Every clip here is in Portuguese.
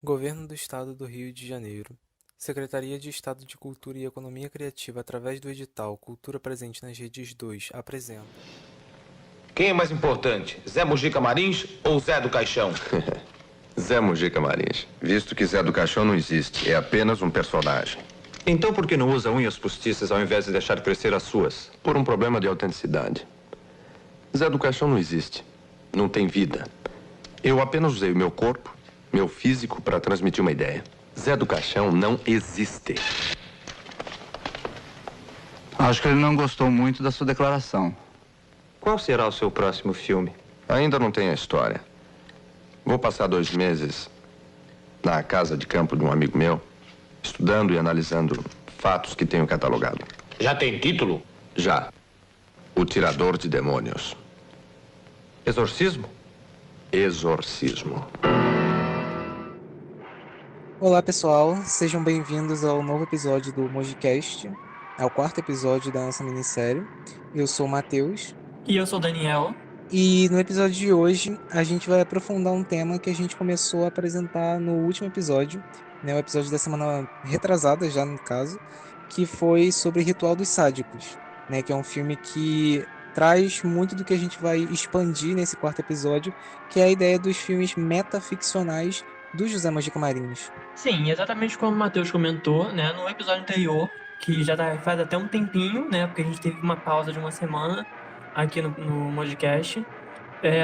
Governo do Estado do Rio de Janeiro. Secretaria de Estado de Cultura e Economia Criativa, através do edital Cultura Presente nas Redes 2, apresenta. Quem é mais importante, Zé Mujica Marins ou Zé do Caixão? Zé Mujica Marins, visto que Zé do Caixão não existe, é apenas um personagem. Então por que não usa unhas postiças ao invés de deixar crescer as suas? Por um problema de autenticidade. Zé do Caixão não existe, não tem vida. Eu apenas usei o meu corpo, meu físico, para transmitir uma ideia. Zé do Caixão não existe. Acho que ele não gostou muito da sua declaração. Qual será o seu próximo filme? Ainda não tem a história. Vou passar 2 meses na casa de campo de um amigo meu, estudando e analisando fatos que tenho catalogado. Já tem título? Já. O Tirador de Demônios. Exorcismo? Exorcismo. Olá pessoal, sejam bem-vindos ao novo episódio do Mojicast, é o 4º episódio da nossa minissérie. Eu sou o Matheus. E eu sou o Daniel. E no episódio de hoje a gente vai aprofundar um tema que a gente começou a apresentar no último episódio, né, o episódio da semana retrasada já no caso, que foi sobre Ritual dos Sádicos, né, que é um filme que traz muito do que a gente vai expandir nesse 4º episódio, que é a ideia dos filmes metaficcionais do José Mojica Marins. Sim, exatamente como o Matheus comentou, né, no episódio anterior, que faz até um tempinho, né, porque a gente teve uma pausa de uma semana aqui no Mojicast.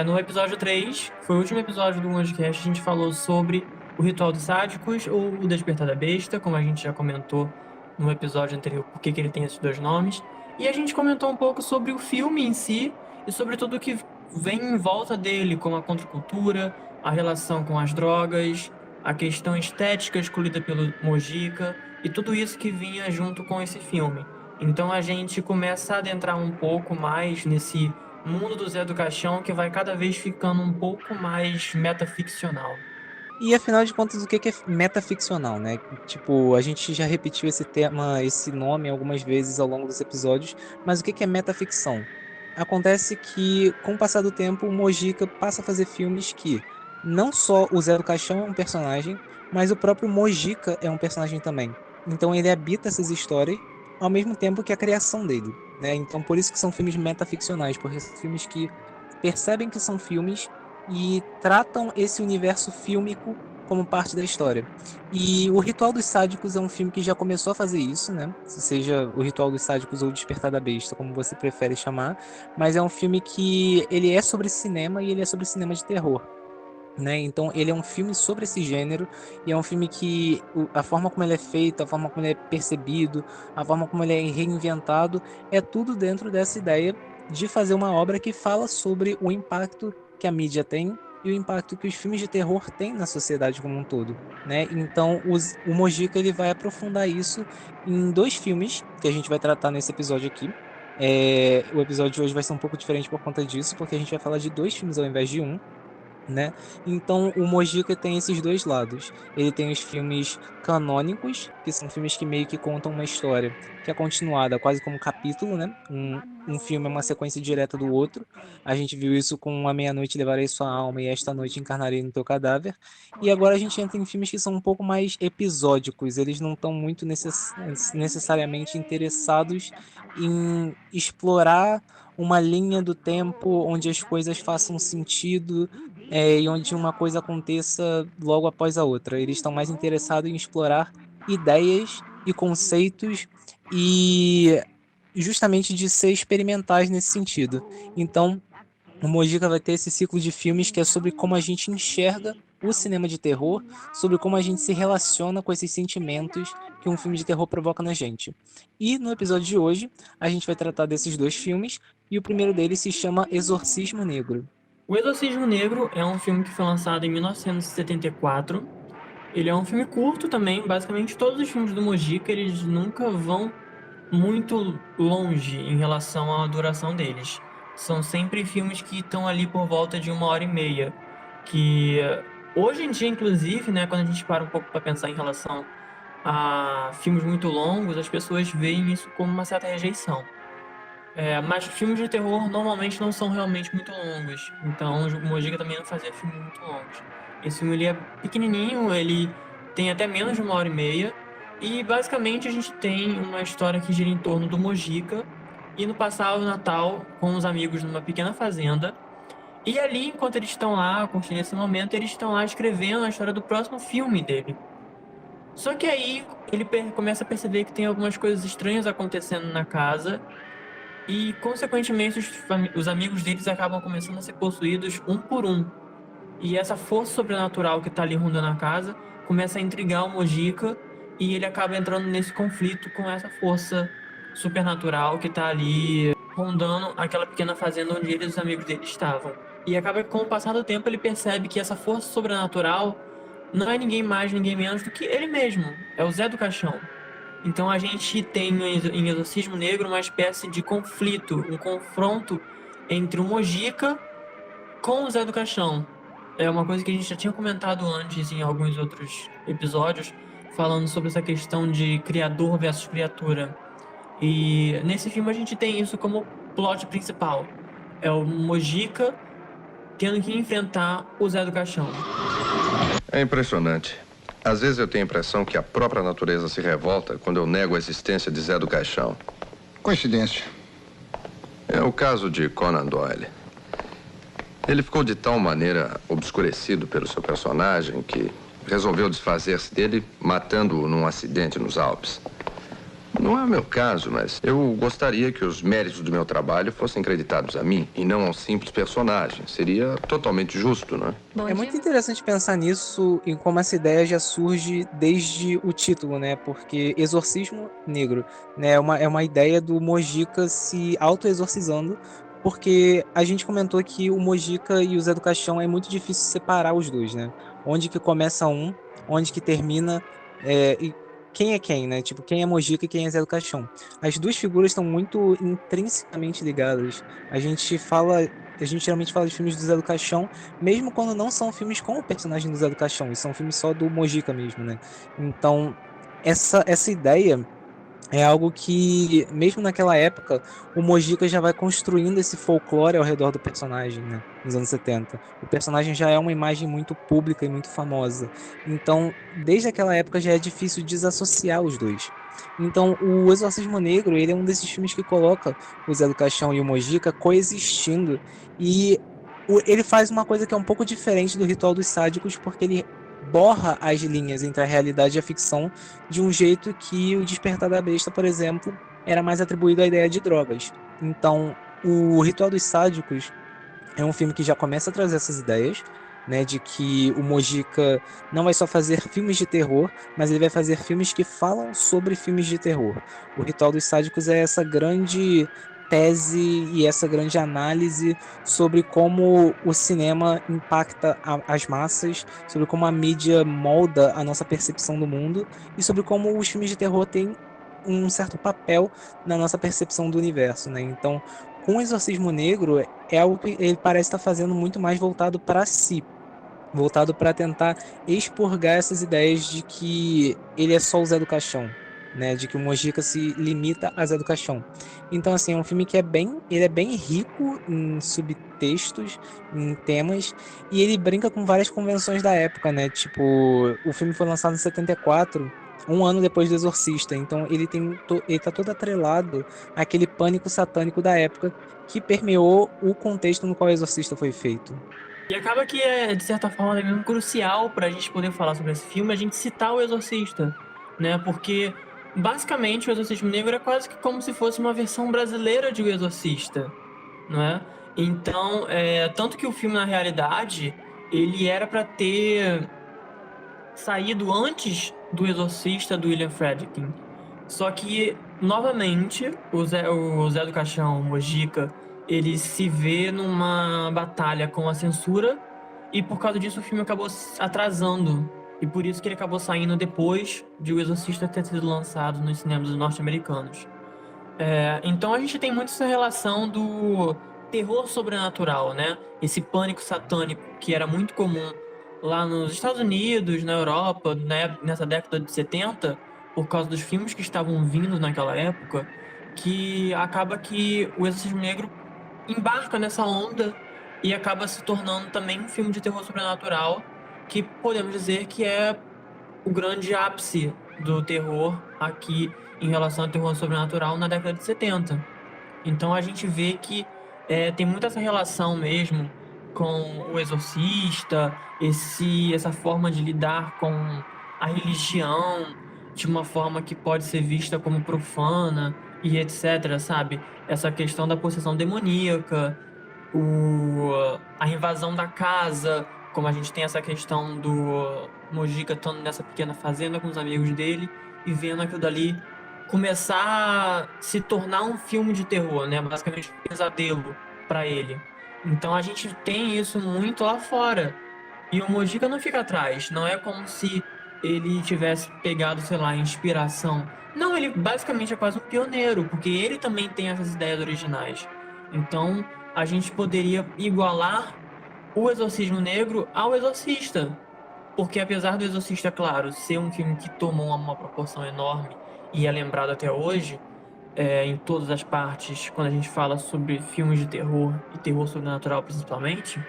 No episódio 3, que foi o último episódio do Mojicast, a gente falou sobre o Ritual dos Sádicos ou o Despertar da Besta, como a gente já comentou no episódio anterior, por que ele tem esses 2 nomes. E a gente comentou um pouco sobre o filme em si e sobre tudo que vem em volta dele, como a contracultura, a relação com as drogas, a questão estética escolhida pelo Mojica e tudo isso que vinha junto com esse filme. Então a gente começa a adentrar um pouco mais nesse mundo do Zé do Caixão, que vai cada vez ficando um pouco mais metaficcional. E afinal de contas, o que é metaficcional, né? Tipo, a gente já repetiu esse tema, esse nome algumas vezes ao longo dos episódios, mas o que é metaficção? Acontece que, com o passar do tempo, o Mojica passa a fazer filmes que não só o Zé do Caixão é um personagem, mas o próprio Mojica é um personagem também. Então ele habita essas histórias ao mesmo tempo que a criação dele, né? Então por isso que são filmes metaficcionais, porque são filmes que percebem que são filmes e tratam esse universo fílmico como parte da história. E o Ritual dos Sádicos é um filme que já começou a fazer isso, né? Seja o Ritual dos Sádicos ou o Despertar da Besta, como você prefere chamar, mas é um filme que ele é sobre cinema e ele é sobre cinema de terror. Né? Então ele é um filme sobre esse gênero e é um filme que a forma como ele é feito, a forma como ele é percebido, a forma como ele é reinventado, é tudo dentro dessa ideia de fazer uma obra que fala sobre o impacto que a mídia tem e o impacto que os filmes de terror têm na sociedade como um todo, né? Então o Mojica ele vai aprofundar isso em 2 filmes que a gente vai tratar nesse episódio aqui. O episódio de hoje vai ser um pouco diferente por conta disso, porque a gente vai falar de 2 filmes ao invés de um, né? Então o Mojica tem esses 2 lados. Ele tem os filmes canônicos, que são filmes que meio que contam uma história que é continuada quase como capítulo, né? Um filme é uma sequência direta do outro. A gente viu isso com A Meia-Noite Levarei Sua Alma e Esta Noite Encarnarei no Teu Cadáver. E agora a gente entra em filmes que são um pouco mais episódicos. Eles não estão muito necessariamente interessados em explorar uma linha do tempo onde as coisas façam sentido, e onde uma coisa aconteça logo após a outra. Eles estão mais interessados em explorar ideias e conceitos e justamente de ser experimentais nesse sentido. Então, o Mojica vai ter esse ciclo de filmes que é sobre como a gente enxerga o cinema de terror, sobre como a gente se relaciona com esses sentimentos que um filme de terror provoca na gente. E no episódio de hoje, a gente vai tratar desses 2 filmes, e o primeiro deles se chama Exorcismo Negro. O Exorcismo Negro é um filme que foi lançado em 1974. Ele é um filme curto também. Basicamente, todos os filmes do Mojica, eles nunca vão muito longe em relação à duração deles. São sempre filmes que estão ali por volta de 1h30. Que hoje em dia, inclusive, né, quando a gente para um pouco para pensar em relação a filmes muito longos, as pessoas veem isso como uma certa rejeição. Mas filmes de terror normalmente não são realmente muito longos. Então o Mojica também não fazia filmes muito longos. Esse filme ele é pequenininho, ele tem até menos de 1h30. E basicamente a gente tem uma história que gira em torno do Mojica indo passar o Natal com os amigos numa pequena fazenda. E ali, enquanto eles estão lá, curtindo esse momento, eles estão lá escrevendo a história do próximo filme dele. Só que aí ele começa a perceber que tem algumas coisas estranhas acontecendo na casa e, consequentemente, os amigos deles acabam começando a ser possuídos um por um. E essa força sobrenatural que tá ali rondando a casa começa a intrigar o Mojica e ele acaba entrando nesse conflito com essa força supernatural que tá ali rondando aquela pequena fazenda onde ele e os amigos dele estavam. E acaba que com o passar do tempo ele percebe que essa força sobrenatural não é ninguém mais, ninguém menos do que ele mesmo, é o Zé do Caixão. Então a gente tem em Exorcismo Negro uma espécie de conflito, um confronto entre o Mojica com o Zé do Caixão. É uma coisa que a gente já tinha comentado antes em alguns outros episódios, falando sobre essa questão de criador versus criatura. E nesse filme a gente tem isso como plot principal. É o Mojica tendo que enfrentar o Zé do Caixão. É impressionante. Às vezes eu tenho a impressão que a própria natureza se revolta quando eu nego a existência de Zé do Caixão. Coincidência. É o caso de Conan Doyle. Ele ficou de tal maneira obscurecido pelo seu personagem que resolveu desfazer-se dele matando-o num acidente nos Alpes. Não é o meu caso, mas eu gostaria que os méritos do meu trabalho fossem creditados a mim e não a um simples personagem. Seria totalmente justo, não é? É muito interessante pensar nisso e como essa ideia já surge desde o título, né? Porque Exorcismo Negro, né? É uma ideia do Mojica se auto-exorcizando, porque a gente comentou que o Mojica e o Zé do Caixão é muito difícil separar os dois, né? Onde que começa um, onde que termina, e quem é quem, né? Tipo, quem é Mojica e quem é Zé do Caixão. As duas figuras estão muito intrinsecamente ligadas. A gente geralmente fala de filmes do Zé do Caixão, mesmo quando não são filmes com o personagem do Zé do Caixão, e são filmes só do Mojica mesmo, né? Então, essa ideia é algo que, mesmo naquela época, o Mojica já vai construindo esse folclore ao redor do personagem, né? Nos anos 70. O personagem já é uma imagem muito pública e muito famosa. Então, desde aquela época já é difícil desassociar os dois. Então, o Exorcismo Negro, ele é um desses filmes que coloca o Zé do Caixão e o Mojica coexistindo. E ele faz uma coisa que é um pouco diferente do Ritual dos Sádicos, porque ele borra as linhas entre a realidade e a ficção de um jeito que o Despertar da Besta, por exemplo, era mais atribuído à ideia de drogas. Então, o Ritual dos Sádicos é um filme que já começa a trazer essas ideias, né, de que o Mojica não vai só fazer filmes de terror, mas ele vai fazer filmes que falam sobre filmes de terror. O Ritual dos Sádicos é essa grande tese e essa grande análise sobre como o cinema impacta as massas, sobre como a mídia molda a nossa percepção do mundo e sobre como os filmes de terror têm um certo papel na nossa percepção do universo, né? Então, com o Exorcismo Negro, é algo que ele parece estar fazendo muito mais voltado para si, voltado para tentar expurgar essas ideias de que ele é só o Zé do Caixão, né? De que o Mojica se limita a Zé do Caixão. Então, assim, é um filme que ele é bem rico em subtextos, em temas, e ele brinca com várias convenções da época, né? Tipo, o filme foi lançado em 74, um ano depois do Exorcista, então ele tá todo atrelado àquele pânico satânico da época que permeou o contexto no qual o Exorcista foi feito. E acaba que é, de certa forma, é mesmo crucial pra gente poder falar sobre esse filme, a gente citar o Exorcista, né? Porque, basicamente, o Exorcismo Negro é quase que como se fosse uma versão brasileira de O Exorcista, não é? Então, tanto que o filme, na realidade, ele era pra ter saído antes do Exorcista do William Friedkin. Só que, novamente, o Zé do Caixão, o Mojica, ele se vê numa batalha com a censura e por causa disso o filme acabou atrasando. E por isso que ele acabou saindo depois de O Exorcista ter sido lançado nos cinemas norte-americanos. Então a gente tem muito essa relação do terror sobrenatural, né? Esse pânico satânico que era muito comum lá nos Estados Unidos, na Europa, né, nessa década de 70, por causa dos filmes que estavam vindo naquela época, que acaba que o Exorcismo Negro embarca nessa onda e acaba se tornando também um filme de terror sobrenatural que podemos dizer que é o grande ápice do terror aqui em relação ao terror sobrenatural na década de 70. Então a gente vê que tem muito essa relação mesmo com o Exorcista, essa forma de lidar com a religião de uma forma que pode ser vista como profana e etc, sabe? Essa questão da possessão demoníaca, a invasão da casa, como a gente tem essa questão do Mojica estando nessa pequena fazenda com os amigos dele e vendo aquilo dali começar a se tornar um filme de terror, né? Basicamente um pesadelo para ele. Então a gente tem isso muito lá fora. E o Mojica não fica atrás. Não é como se ele tivesse pegado, sei lá, inspiração. Não, ele basicamente é quase um pioneiro, porque ele também tem essas ideias originais. Então a gente poderia igualar o Exorcismo Negro ao Exorcista. Porque apesar do Exorcista, claro, ser um filme que tomou uma proporção enorme e é lembrado até hoje, em todas as partes, quando a gente fala sobre filmes de terror e terror sobrenatural principalmente,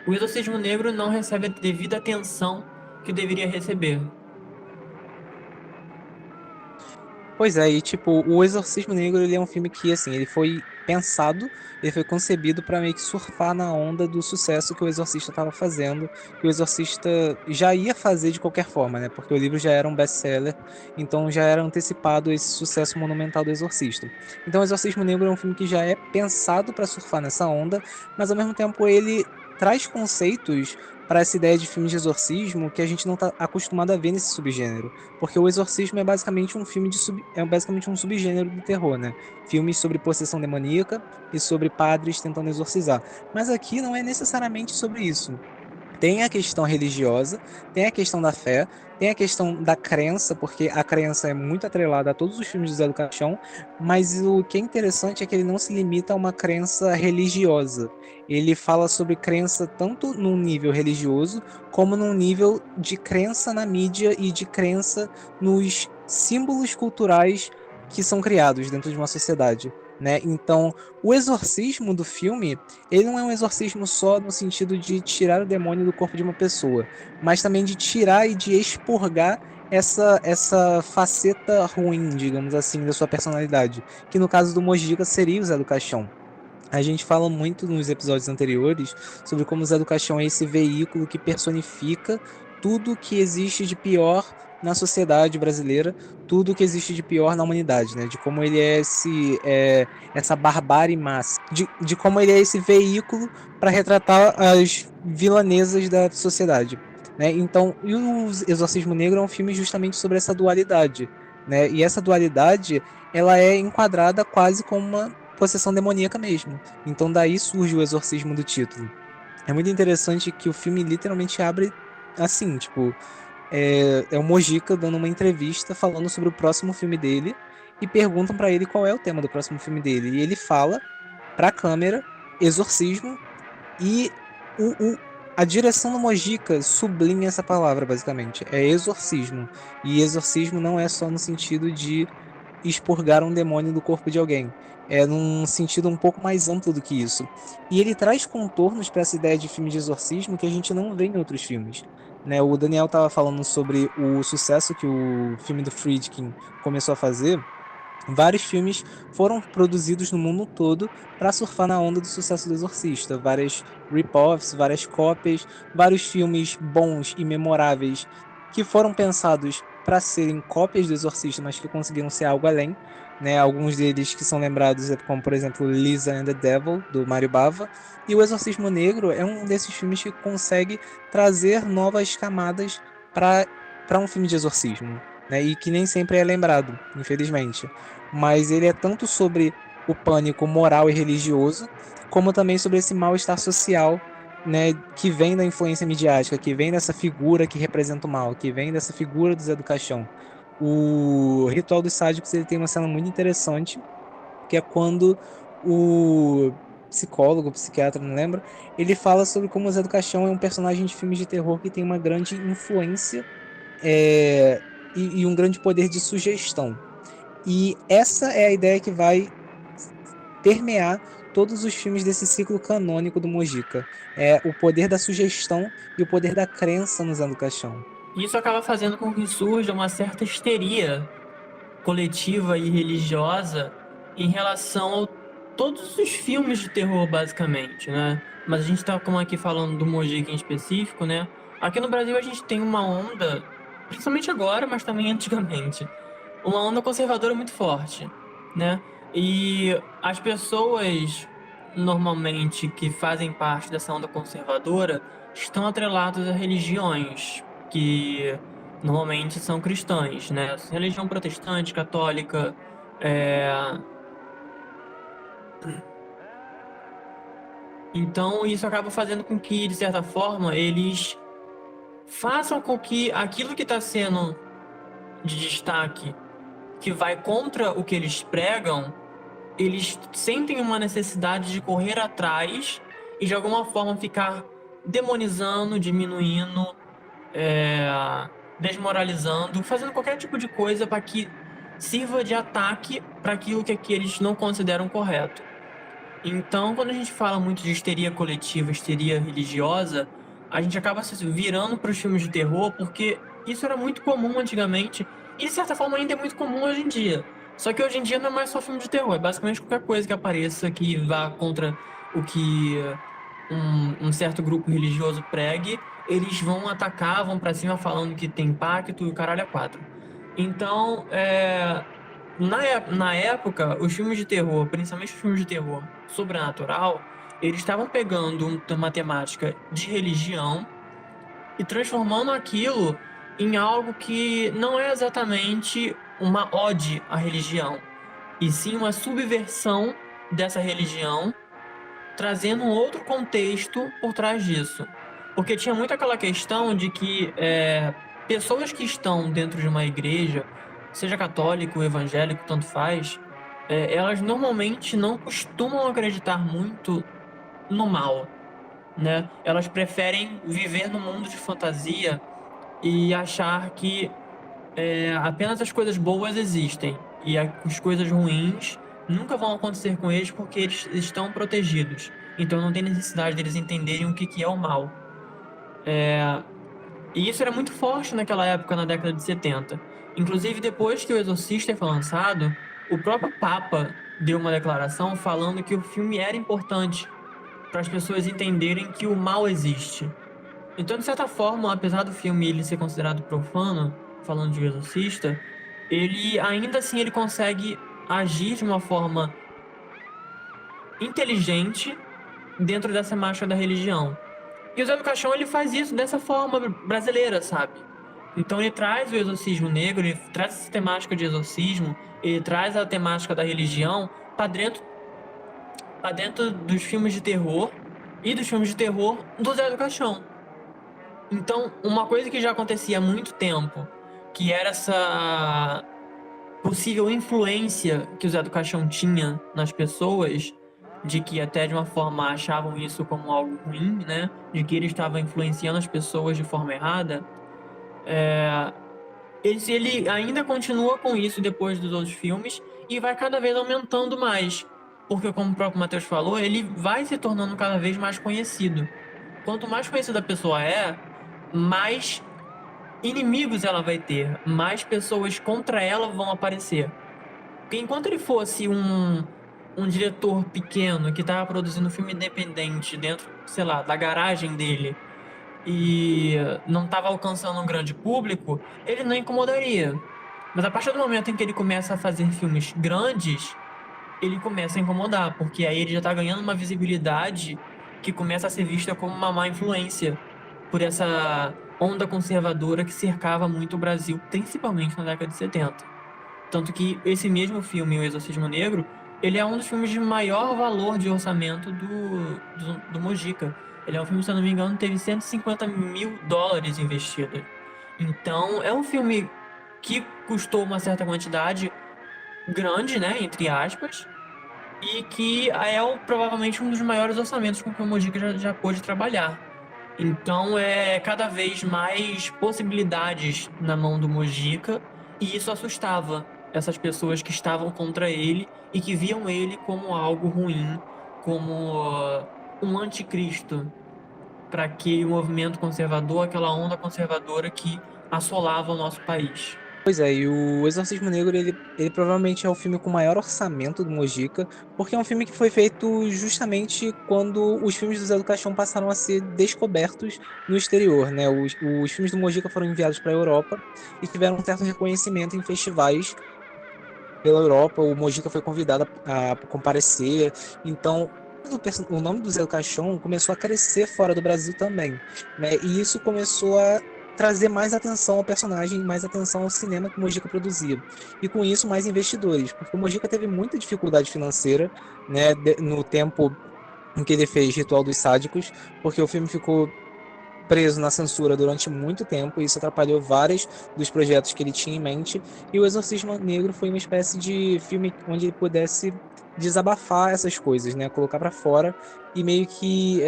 o Exorcismo Negro não recebe a devida atenção que deveria receber. Pois é, e tipo, o Exorcismo Negro, ele é um filme que, assim, ele foi pensado, ele foi concebido para meio que surfar na onda do sucesso que o Exorcista estava fazendo, que o Exorcista já ia fazer de qualquer forma, né? Porque o livro já era um best-seller, então já era antecipado esse sucesso monumental do Exorcista. Então, o Exorcismo Negro é um filme que já é pensado para surfar nessa onda, mas ao mesmo tempo ele traz conceitos para essa ideia de filme de exorcismo que a gente não está acostumado a ver nesse subgênero. Porque o Exorcismo é basicamente um filme é basicamente um subgênero do terror, né? Filmes sobre possessão demoníaca e sobre padres tentando exorcizar. Mas aqui não é necessariamente sobre isso. Tem a questão religiosa, tem a questão da fé, tem a questão da crença, porque a crença é muito atrelada a todos os filmes de Zé do Caixão, mas o que é interessante é que ele não se limita a uma crença religiosa. Ele fala sobre crença tanto num nível religioso, como num nível de crença na mídia e de crença nos símbolos culturais que são criados dentro de uma sociedade. Né? Então, o exorcismo do filme, ele não é um exorcismo só no sentido de tirar o demônio do corpo de uma pessoa, mas também de tirar e de expurgar essa faceta ruim, digamos assim, da sua personalidade, que no caso do Mojica seria o Zé do Caixão. A gente fala muito nos episódios anteriores sobre como o Zé do Caixão é esse veículo que personifica tudo que existe de pior na sociedade brasileira, tudo que existe de pior na humanidade, né? De como ele é essa barbárie massa, de como ele é esse veículo para retratar as vilanesas da sociedade, né? Então, e o Exorcismo Negro é um filme justamente sobre essa dualidade, né? E essa dualidade, ela é enquadrada quase como uma possessão demoníaca mesmo. Então daí surge o exorcismo do título. É muito interessante que o filme literalmente abre assim, tipo, é o Mojica dando uma entrevista falando sobre o próximo filme dele e perguntam pra ele qual é o tema do próximo filme dele. E ele fala pra câmera exorcismo e a direção do Mojica sublinha essa palavra, basicamente. É exorcismo. E exorcismo não é só no sentido de expurgar um demônio do corpo de alguém. É num sentido um pouco mais amplo do que isso. E ele traz contornos para essa ideia de filme de exorcismo que a gente não vê em outros filmes. Né? O Daniel estava falando sobre o sucesso que o filme do Friedkin começou a fazer. Vários filmes foram produzidos no mundo todo para surfar na onda do sucesso do Exorcista. Várias rip-offs, várias cópias, vários filmes bons e memoráveis que foram pensados para serem cópias do Exorcista, mas que conseguiram ser algo além. Né? Alguns deles que são lembrados, como por exemplo Lisa and the Devil, do Mário Bava. E O Exorcismo Negro é um desses filmes que consegue trazer novas camadas para um filme de exorcismo. Né? E que nem sempre é lembrado, infelizmente. Mas ele é tanto sobre o pânico moral e religioso, como também sobre esse mal-estar social, né, que vem da influência midiática, que vem dessa figura que representa o mal, que vem dessa figura do Zé do Caixão. O Ritual dos Sádicos, ele tem uma cena muito interessante, que é quando o psicólogo, psiquiatra, não lembro, ele fala sobre como o Zé do Caixão é um personagem de filmes de terror que tem uma grande influência e um grande poder de sugestão. E essa é a ideia que vai permear todos os filmes desse ciclo canônico do Mojica. É o poder da sugestão e o poder da crença no Zé do Caixão. Isso acaba fazendo com que surja uma certa histeria coletiva e religiosa em relação a todos os filmes de terror, basicamente, né? Mas a gente tá como aqui falando do Mojica em específico, né? Aqui no Brasil a gente tem uma onda, principalmente agora, mas também antigamente, uma onda conservadora muito forte, né? E as pessoas normalmente que fazem parte dessa onda conservadora estão atreladas a religiões que normalmente são cristãs, né? Religião protestante, católica, é... Então isso acaba fazendo com que, de certa forma, eles façam com que aquilo que está sendo de destaque, que vai contra o que eles pregam, eles sentem uma necessidade de correr atrás e de alguma forma ficar demonizando, diminuindo, desmoralizando, fazendo qualquer tipo de coisa para que sirva de ataque para aquilo que eles não consideram correto. Então, quando a gente fala muito de histeria coletiva, histeria religiosa, a gente acaba se virando para os filmes de terror porque isso era muito comum antigamente e, de certa forma, ainda é muito comum hoje em dia. Só que hoje em dia não é mais só filme de terror, é basicamente qualquer coisa que apareça que vá contra o que um certo grupo religioso pregue, eles vão atacar, vão pra cima falando que tem pacto e o caralho é quatro. Então, na época, os filmes de terror, principalmente os filmes de terror sobrenatural, eles estavam pegando uma temática de religião e transformando aquilo em algo que não é exatamente uma ode à religião, e sim uma subversão dessa religião, trazendo um outro contexto por trás disso. Porque tinha muito aquela questão de que pessoas que estão dentro de uma igreja, seja católico, evangélico, tanto faz, elas normalmente não costumam acreditar muito no mal, né? Elas preferem viver no mundo de fantasia e achar que apenas as coisas boas existem e as coisas ruins nunca vão acontecer com eles porque eles estão protegidos. Então não tem necessidade deles entenderem o que é o mal. E isso era muito forte naquela época, na década de 70. Inclusive, depois que O Exorcista foi lançado, o próprio Papa deu uma declaração falando que o filme era importante para as pessoas entenderem que o mal existe. Então, de certa forma, apesar do filme ele ser considerado profano, falando de O Exorcista, ele ainda assim ele consegue agir de uma forma inteligente dentro dessa marcha da religião. E o Zé do Caixão ele faz isso dessa forma brasileira, sabe? Então ele traz o exorcismo negro, ele traz essa temática de exorcismo, ele traz a temática da religião pra dentro dos filmes de terror e dos filmes de terror do Zé do Caixão. Então, uma coisa que já acontecia há muito tempo, que era essa possível influência que o Zé do Caixão tinha nas pessoas, de que até de uma forma achavam isso como algo ruim, né? De que ele estava influenciando as pessoas de forma errada. Ele ainda continua com isso depois dos outros filmes e vai cada vez aumentando mais. Porque, como o próprio Matheus falou, ele vai se tornando cada vez mais conhecido. Quanto mais conhecida a pessoa mais inimigos ela vai ter, mais pessoas contra ela vão aparecer. Porque enquanto ele fosse um diretor pequeno que estava produzindo um filme independente dentro, sei lá, da garagem dele e não estava alcançando um grande público, ele não incomodaria. Mas a partir do momento em que ele começa a fazer filmes grandes, ele começa a incomodar, porque aí ele já está ganhando uma visibilidade que começa a ser vista como uma má influência por essa onda conservadora que cercava muito o Brasil, principalmente na década de 70. Tanto que esse mesmo filme, O Exorcismo Negro, ele é um dos filmes de maior valor de orçamento do Mojica. Ele é um filme, se eu não me engano, teve $150 mil investido. Então, é um filme que custou uma certa quantidade grande, né, entre aspas, e que provavelmente um dos maiores orçamentos com que o Mojica já pôde trabalhar. Então, cada vez mais possibilidades na mão do Mojica, e isso assustava essas pessoas que estavam contra ele e que viam ele como algo ruim, como um anticristo para aquele movimento conservador, aquela onda conservadora que assolava o nosso país. Pois é, e o Exorcismo Negro, ele provavelmente é o filme com maior orçamento do Mojica, porque é um filme que foi feito justamente quando os filmes do Zé do Caixão passaram a ser descobertos no exterior, né? Os filmes do Mojica foram enviados para a Europa e tiveram um certo reconhecimento em festivais pela Europa. O Mojica foi convidado a comparecer, então o nome do Zé do Caixão começou a crescer fora do Brasil também, né? E isso começou a trazer mais atenção ao personagem, mais atenção ao cinema que o Mojica produzia. E com isso, mais investidores, porque o Mojica teve muita dificuldade financeira, né, no tempo em que ele fez Ritual dos Sádicos, porque o filme ficou preso na censura durante muito tempo, e isso atrapalhou vários dos projetos que ele tinha em mente, e o Exorcismo Negro foi uma espécie de filme onde ele pudesse desabafar essas coisas, né, colocar para fora e meio que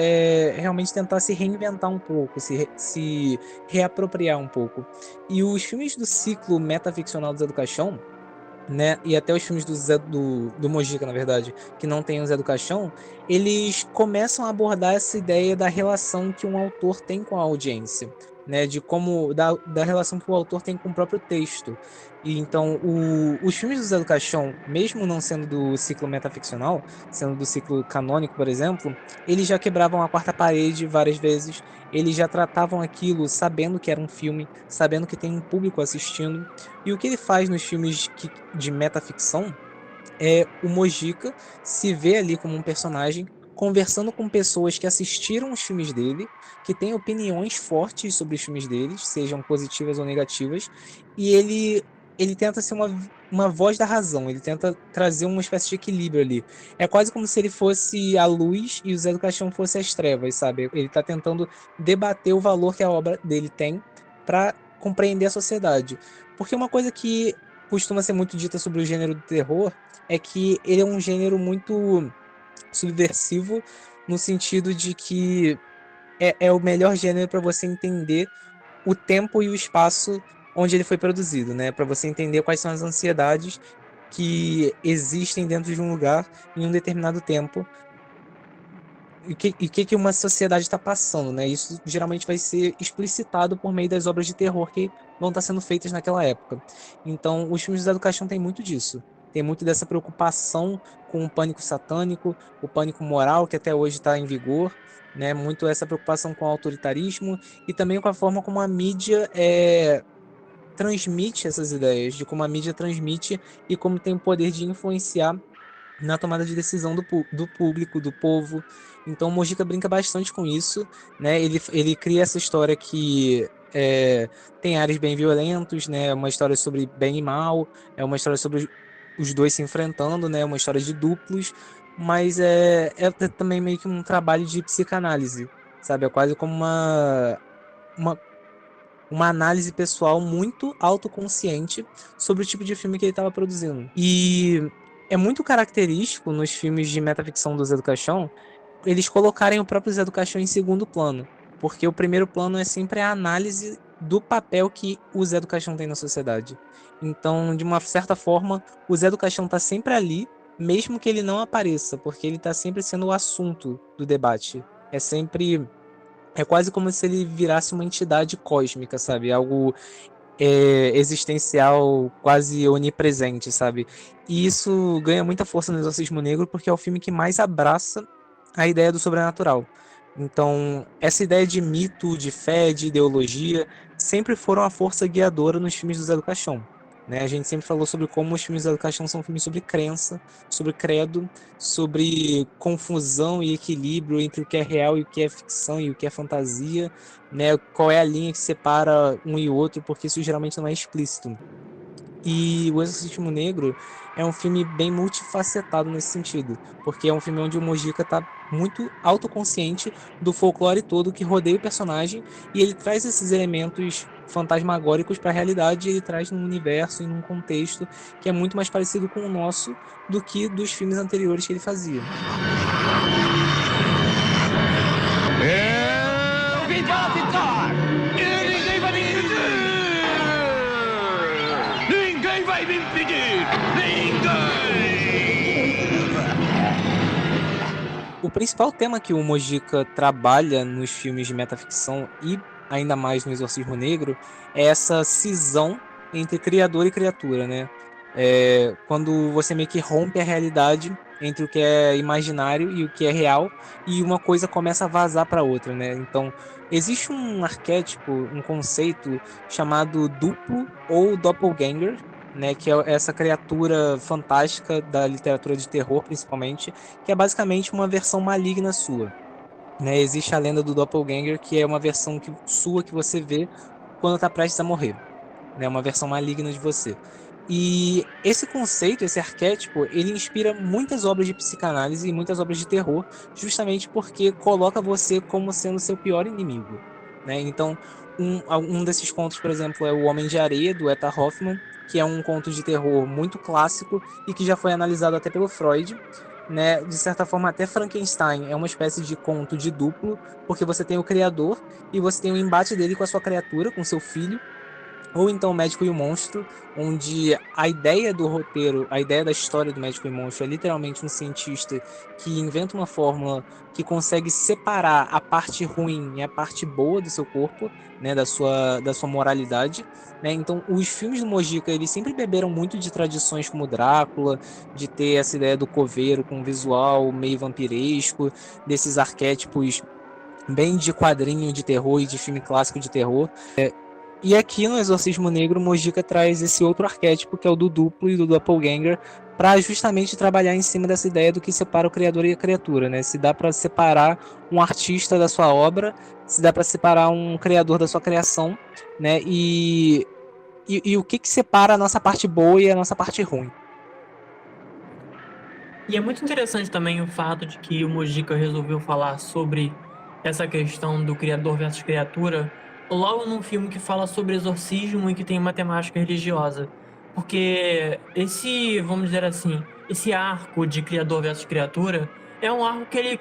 realmente tentar se reinventar um pouco, se reapropriar um pouco. E os filmes do ciclo metaficcional do Zé do Caixão, né, e até os filmes do Mojica, na verdade, que não tem o Zé do Caixão, eles começam a abordar essa ideia da relação que um autor tem com a audiência, né, de como da relação que o autor tem com o próprio texto. E então os filmes do Zé do Caixão, mesmo não sendo do ciclo metaficcional, sendo do ciclo canônico, por exemplo, eles já quebravam a quarta parede várias vezes, eles já tratavam aquilo sabendo que era um filme, sabendo que tem um público assistindo. E o que ele faz nos filmes de metaficção é o Mojica se vê ali como um personagem conversando com pessoas que assistiram os filmes dele, que têm opiniões fortes sobre os filmes deles, sejam positivas ou negativas, e ele tenta ser uma voz da razão, ele tenta trazer uma espécie de equilíbrio ali. É quase como se ele fosse a luz e o Zé do Caixão fosse as trevas, sabe? Ele está tentando debater o valor que a obra dele tem para compreender a sociedade. Porque uma coisa que costuma ser muito dita sobre o gênero do terror é que ele é um gênero muito subversivo, no sentido de que é o melhor gênero para você entender o tempo e o espaço onde ele foi produzido, né? Para você entender quais são as ansiedades que existem dentro de um lugar em um determinado tempo e que uma sociedade está passando, né? Isso geralmente vai ser explicitado por meio das obras de terror que vão estar sendo feitas naquela época. Então, os filmes do Zé do Caixão têm muito disso. Tem muito dessa preocupação com o pânico satânico, o pânico moral que até hoje está em vigor, né? Muito essa preocupação com o autoritarismo e também com a forma como a mídia transmite essas ideias, de como a mídia transmite e como tem o poder de influenciar na tomada de decisão do público, do povo. Então o Mojica brinca bastante com isso, né? Ele cria essa história que tem áreas bem violentos, né? É uma história sobre bem e mal, é uma história sobre os dois se enfrentando, né? Uma história de duplos, mas é também meio que um trabalho de psicanálise, sabe? É quase como uma, uma análise pessoal muito autoconsciente sobre o tipo de filme que ele estava produzindo. E é muito característico nos filmes de metaficção do Zé do Caixão eles colocarem o próprio Zé do Caixão em segundo plano, porque o primeiro plano é sempre a análise do papel que o Zé do Caixão tem na sociedade. Então, de uma certa forma, o Zé do Caixão está sempre ali, mesmo que ele não apareça, porque ele está sempre sendo o assunto do debate. É quase como se ele virasse uma entidade cósmica, sabe? Algo existencial, quase onipresente, sabe? E isso ganha muita força no Exorcismo Negro porque é o filme que mais abraça a ideia do sobrenatural. Então, essa ideia de mito, de fé, de ideologia, sempre foram a força guiadora nos filmes do Zé do Caixão. Né? A gente sempre falou sobre como os filmes do Zé do Caixão são filmes sobre crença, sobre credo, sobre confusão e equilíbrio entre o que é real e o que é ficção e o que é fantasia, né? Qual é a linha que separa um e outro, porque isso geralmente não é explícito. E O Exorcismo Negro é um filme bem multifacetado nesse sentido, porque é um filme onde o Mojica está muito autoconsciente do folclore todo que rodeia o personagem, e ele traz esses elementos fantasmagóricos para a realidade, e ele traz num universo e num contexto que é muito mais parecido com o nosso do que dos filmes anteriores que ele fazia. Ninguém vai me impedir! Ninguém! O principal tema que o Mojica trabalha nos filmes de metaficção e ainda mais no Exorcismo Negro é essa cisão entre criador e criatura, né? Quando você meio que rompe a realidade entre o que é imaginário e o que é real, e uma coisa começa a vazar para outra, né? Então, existe um arquétipo, um conceito chamado duplo ou doppelganger, né, que é essa criatura fantástica da literatura de terror, principalmente, que é basicamente uma versão maligna sua, né? Existe a lenda do doppelganger, que é uma versão sua que você vê quando está prestes a morrer, né? Uma versão maligna de você. E esse conceito, esse arquétipo, ele inspira muitas obras de psicanálise e muitas obras de terror, justamente porque coloca você como sendo seu pior inimigo, né? Então, um desses contos, por exemplo, é O Homem de Areia, do Etta Hoffmann, que é um conto de terror muito clássico e que já foi analisado até pelo Freud, né? De certa forma, até Frankenstein é uma espécie de conto de duplo, porque você tem o criador e você tem o embate dele com a sua criatura, com seu filho, ou então O Médico e o Monstro, onde a ideia do roteiro, a ideia da história do Médico e o Monstro é literalmente um cientista que inventa uma fórmula que consegue separar a parte ruim e a parte boa do seu corpo, né, da sua moralidade, né? Então, os filmes do Mojica, eles sempre beberam muito de tradições como Drácula, de ter essa ideia do coveiro com um visual meio vampiresco, desses arquétipos bem de quadrinho de terror e de filme clássico de terror. E aqui no Exorcismo Negro, Mojica traz esse outro arquétipo, que é o do duplo e do doppelganger, para justamente trabalhar em cima dessa ideia do que separa o criador e a criatura, né? Se dá para separar um artista da sua obra, se dá para separar um criador da sua criação, né? E o que separa a nossa parte boa e a nossa parte ruim. E é muito interessante também o fato de que o Mojica resolveu falar sobre essa questão do criador versus criatura logo num filme que fala sobre exorcismo e que tem uma temática religiosa. Porque esse, vamos dizer assim, esse arco de criador versus criatura é um arco que ele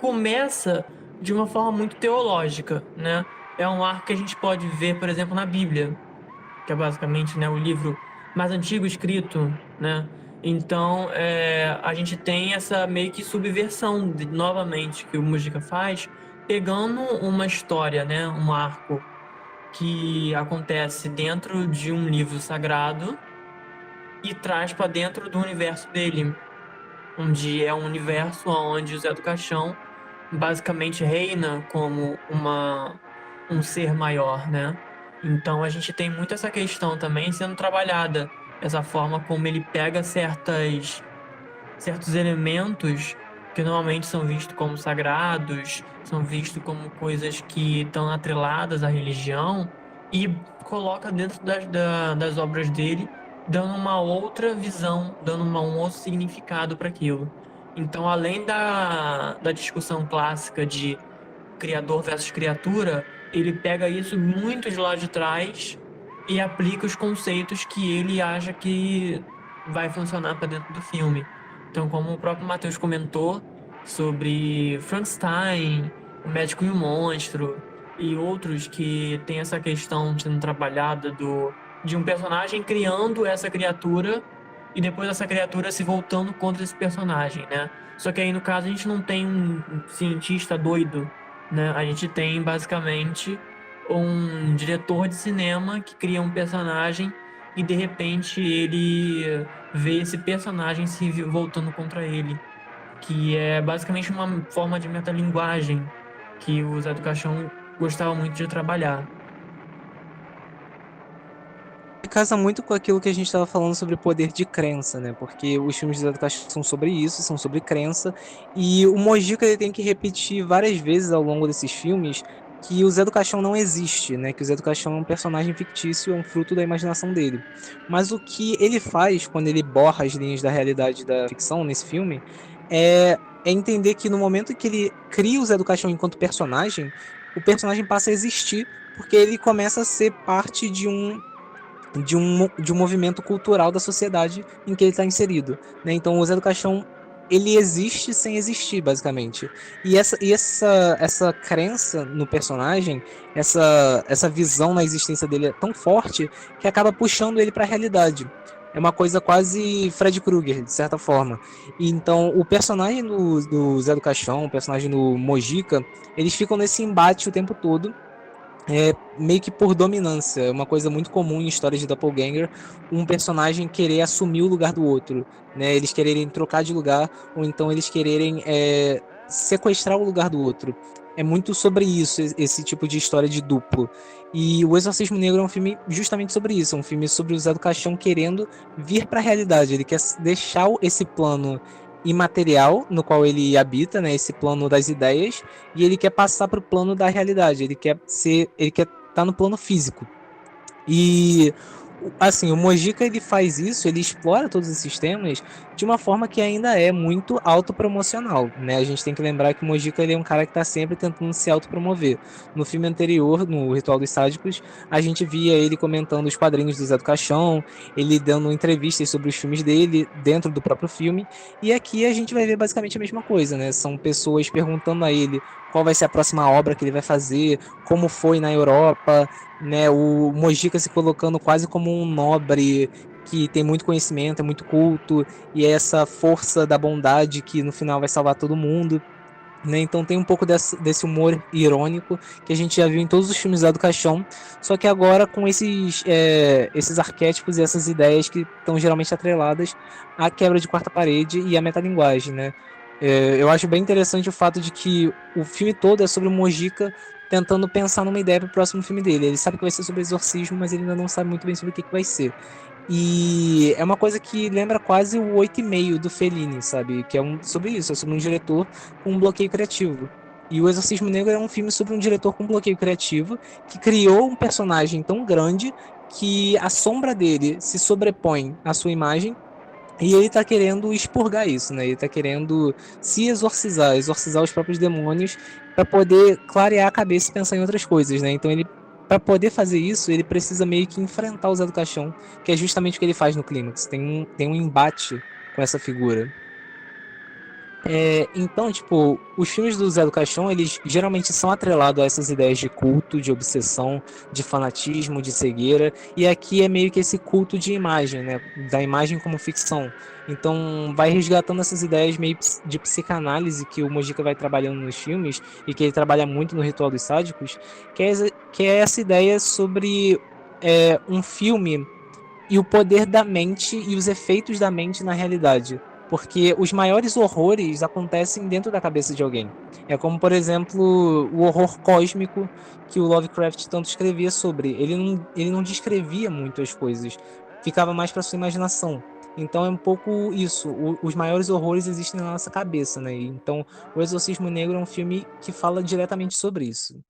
começa de uma forma muito teológica, né? É um arco que a gente pode ver, por exemplo, na Bíblia, que é basicamente, né, o livro mais antigo escrito, né? Então, a gente tem essa meio que subversão, novamente, que o Mujica faz, pegando uma história, né, um arco que acontece dentro de um livro sagrado e traz para dentro do universo dele, onde é um universo onde o Zé do Caixão basicamente reina como um ser maior, né? Então a gente tem muito essa questão também sendo trabalhada, essa forma como ele pega certos elementos que normalmente são vistos como sagrados, são vistos como coisas que estão atreladas à religião e coloca dentro das obras dele, dando uma outra visão, dando um outro significado para aquilo. Então, além da discussão clássica de criador versus criatura, ele pega isso muito de lá de trás e aplica os conceitos que ele acha que vai funcionar para dentro do filme. Então, como o próprio Matheus comentou sobre Frankenstein, O Médico e o Monstro e outros que tem essa questão sendo trabalhada de um personagem criando essa criatura e depois essa criatura se voltando contra esse personagem, né? Só que aí no caso a gente não tem um cientista doido, né? A gente tem basicamente um diretor de cinema que cria um personagem e de repente ele vê esse personagem se voltando contra ele, que é basicamente uma forma de metalinguagem que o Zé do Caixão gostava muito de trabalhar. Casa muito com aquilo que a gente estava falando sobre poder de crença, né? Porque os filmes de Zé do Caixão são sobre isso, são sobre crença, e o Mojica ele tem que repetir várias vezes ao longo desses filmes que o Zé do Caixão não existe, né? Que o Zé do Caixão é um personagem fictício, é um fruto da imaginação dele. Mas o que ele faz quando ele borra as linhas da realidade da ficção nesse filme é entender que no momento que ele cria o Zé do Caixão enquanto personagem, o personagem passa a existir porque ele começa a ser parte de um movimento cultural da sociedade em que ele está inserido, né? Então o Zé do Caixão ele existe sem existir, basicamente. E essa crença no personagem, essa visão na existência dele é tão forte que acaba puxando ele para a realidade. é uma coisa quase Fred Krueger, de certa forma. E então, o personagem do Zé do Caixão, o personagem do Mojica, eles ficam nesse embate o tempo todo, meio que por dominância. É uma coisa muito comum em histórias de Doppelganger, um personagem querer assumir o lugar do outro, né? Eles quererem trocar de lugar, ou então eles quererem sequestrar o lugar do outro. É muito sobre isso, esse tipo de história de duplo. E O Exorcismo Negro é um filme justamente sobre isso, é um filme sobre o Zé do Caixão querendo vir para a realidade. Ele quer deixar esse plano imaterial no qual ele habita, né? Esse plano das ideias, e ele quer passar para o plano da realidade. Ele quer estar no plano físico. E assim, o Mojica ele faz isso, ele explora todos esses temas de uma forma que ainda é muito autopromocional, né? A gente tem que lembrar que o Mojica ele é um cara que está sempre tentando se autopromover. No filme anterior, no Ritual dos Sádicos, a gente via ele comentando os quadrinhos do Zé do Caixão, ele dando entrevistas sobre os filmes dele dentro do próprio filme, e aqui a gente vai ver basicamente a mesma coisa, né? São pessoas perguntando a ele qual vai ser a próxima obra que ele vai fazer, como foi na Europa, né? O Mojica se colocando quase como um nobre que tem muito conhecimento, é muito culto, e é essa força da bondade que no final vai salvar todo mundo, né? Então tem um pouco desse humor irônico que a gente já viu em todos os filmes lá do Caixão, só que agora com esses arquétipos e essas ideias que estão geralmente atreladas à quebra de quarta parede e à metalinguagem, né? Eu acho bem interessante o fato de que o filme todo é sobre o Mojica tentando pensar numa ideia para o próximo filme dele. Ele sabe que vai ser sobre exorcismo, mas ele ainda não sabe muito bem sobre o que vai ser. E é uma coisa que lembra quase o 8,5 do Fellini, sabe? Que é sobre isso, é sobre um diretor com um bloqueio criativo. E O Exorcismo Negro é um filme sobre um diretor com bloqueio criativo que criou um personagem tão grande que a sombra dele se sobrepõe à sua imagem e ele tá querendo expurgar isso, né? Ele tá querendo se exorcizar os próprios demônios para poder clarear a cabeça e pensar em outras coisas, né? Então ele, para poder fazer isso, ele precisa meio que enfrentar o Zé do Caixão, que é justamente o que ele faz no clímax. Tem um embate com essa figura. Então, tipo, os filmes do Zé do Caixão, eles geralmente são atrelados a essas ideias de culto, de obsessão, de fanatismo, de cegueira, e aqui é meio que esse culto de imagem, né? Da imagem como ficção. Então, vai resgatando essas ideias meio de psicanálise que o Mojica vai trabalhando nos filmes, e que ele trabalha muito no Ritual dos Sádicos, que é essa ideia sobre um filme e o poder da mente e os efeitos da mente na realidade. Porque os maiores horrores acontecem dentro da cabeça de alguém. É como, por exemplo, o horror cósmico que o Lovecraft tanto escrevia sobre. Ele não descrevia muito as coisas, ficava mais para sua imaginação. Então é um pouco isso. Os maiores horrores existem na nossa cabeça, né? Então, O Exorcismo Negro é um filme que fala diretamente sobre isso.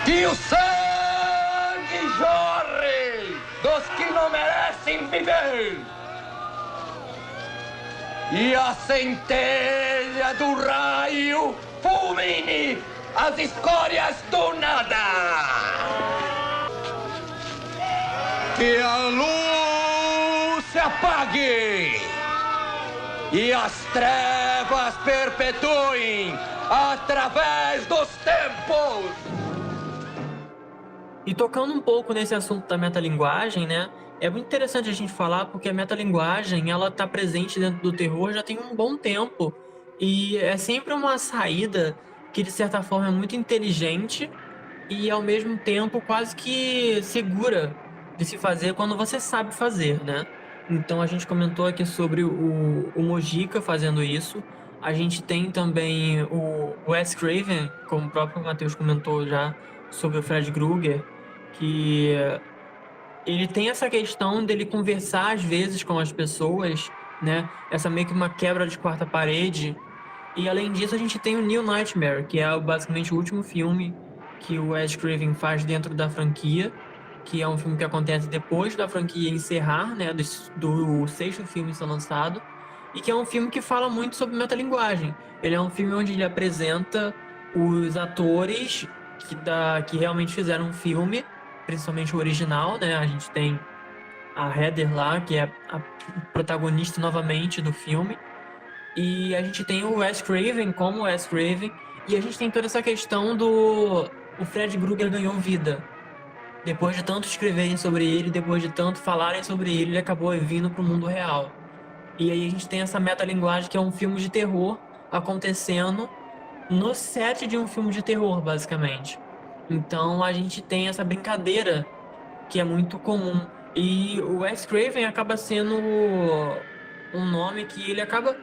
Que o sangue jorre dos que não merecem viver. E a centelha do raio fulmine as escórias do nada. Que a luz se apague e as trevas perpetuem através dos tempos. E tocando um pouco nesse assunto da metalinguagem, né? É muito interessante a gente falar porque a metalinguagem, ela tá presente dentro do terror já tem um bom tempo. E é sempre uma saída que, de certa forma, é muito inteligente e, ao mesmo tempo, quase que segura de se fazer quando você sabe fazer, né? Então, a gente comentou aqui sobre o Mojica fazendo isso. A gente tem também o Wes Craven, como o próprio Matheus comentou já, sobre o Fred Krueger, que ele tem essa questão dele conversar às vezes com as pessoas, né? Essa meio que uma quebra de quarta parede. E além disso, a gente tem o New Nightmare, que é basicamente o último filme que o Wes Craven faz dentro da franquia, que é um filme que acontece depois da franquia encerrar, né? Do sexto filme ser lançado. E que é um filme que fala muito sobre metalinguagem. Ele é um filme onde ele apresenta os atores que realmente fizeram um filme, principalmente o original, né? A gente tem a Heather lá, que é a protagonista novamente do filme. E a gente tem o Wes Craven como Wes Craven. E a gente tem toda essa questão o Fred Krueger ganhou vida. depois de tanto escreverem sobre ele, depois de tanto falarem sobre ele, ele acabou vindo pro mundo real. E aí a gente tem essa metalinguagem que é um filme de terror acontecendo no set de um filme de terror, basicamente. Então a gente tem essa brincadeira que é muito comum. E o Wes Craven acaba sendo um nome que ele acaba,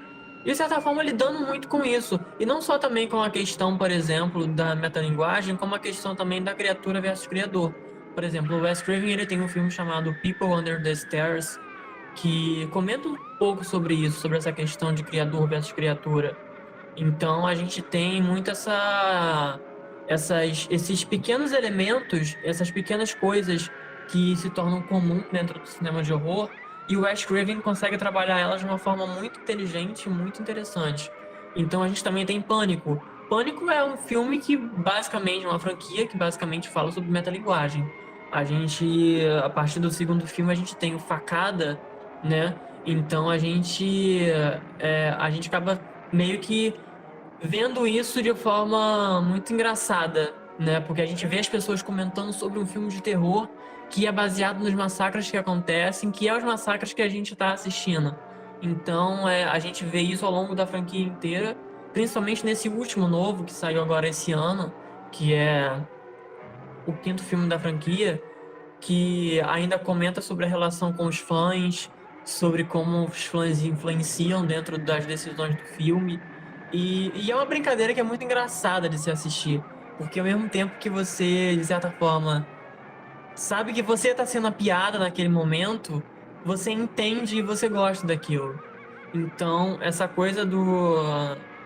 de certa forma, lidando muito com isso. E não só também com a questão, por exemplo, da metalinguagem, como a questão também da criatura versus criador. Por exemplo, o Wes Craven ele tem um filme chamado People Under the Stairs, que comenta um pouco sobre isso, sobre essa questão de criador versus criatura. Então a gente tem muito esses pequenos elementos, essas pequenas coisas que se tornam comum dentro do cinema de horror, e o Wes Craven consegue trabalhar elas de uma forma muito inteligente e muito interessante. Então a gente também tem Pânico. Pânico é um filme que basicamente, uma franquia que basicamente fala sobre metalinguagem. A gente, a partir do segundo filme, a gente tem o Facada, né? Então a gente acaba meio que vendo isso de forma muito engraçada, né? Porque a gente vê as pessoas comentando sobre um filme de terror que é baseado nos massacres que acontecem, que é os massacres que a gente tá assistindo. Então, a gente vê isso ao longo da franquia inteira, principalmente nesse último novo que saiu agora esse ano, que é o quinto filme da franquia, que ainda comenta sobre a relação com os fãs, sobre como os fãs influenciam dentro das decisões do filme. E é uma brincadeira que é muito engraçada de se assistir, porque ao mesmo tempo que você, de certa forma, sabe que você tá sendo a piada naquele momento, você entende e você gosta daquilo. Então, essa coisa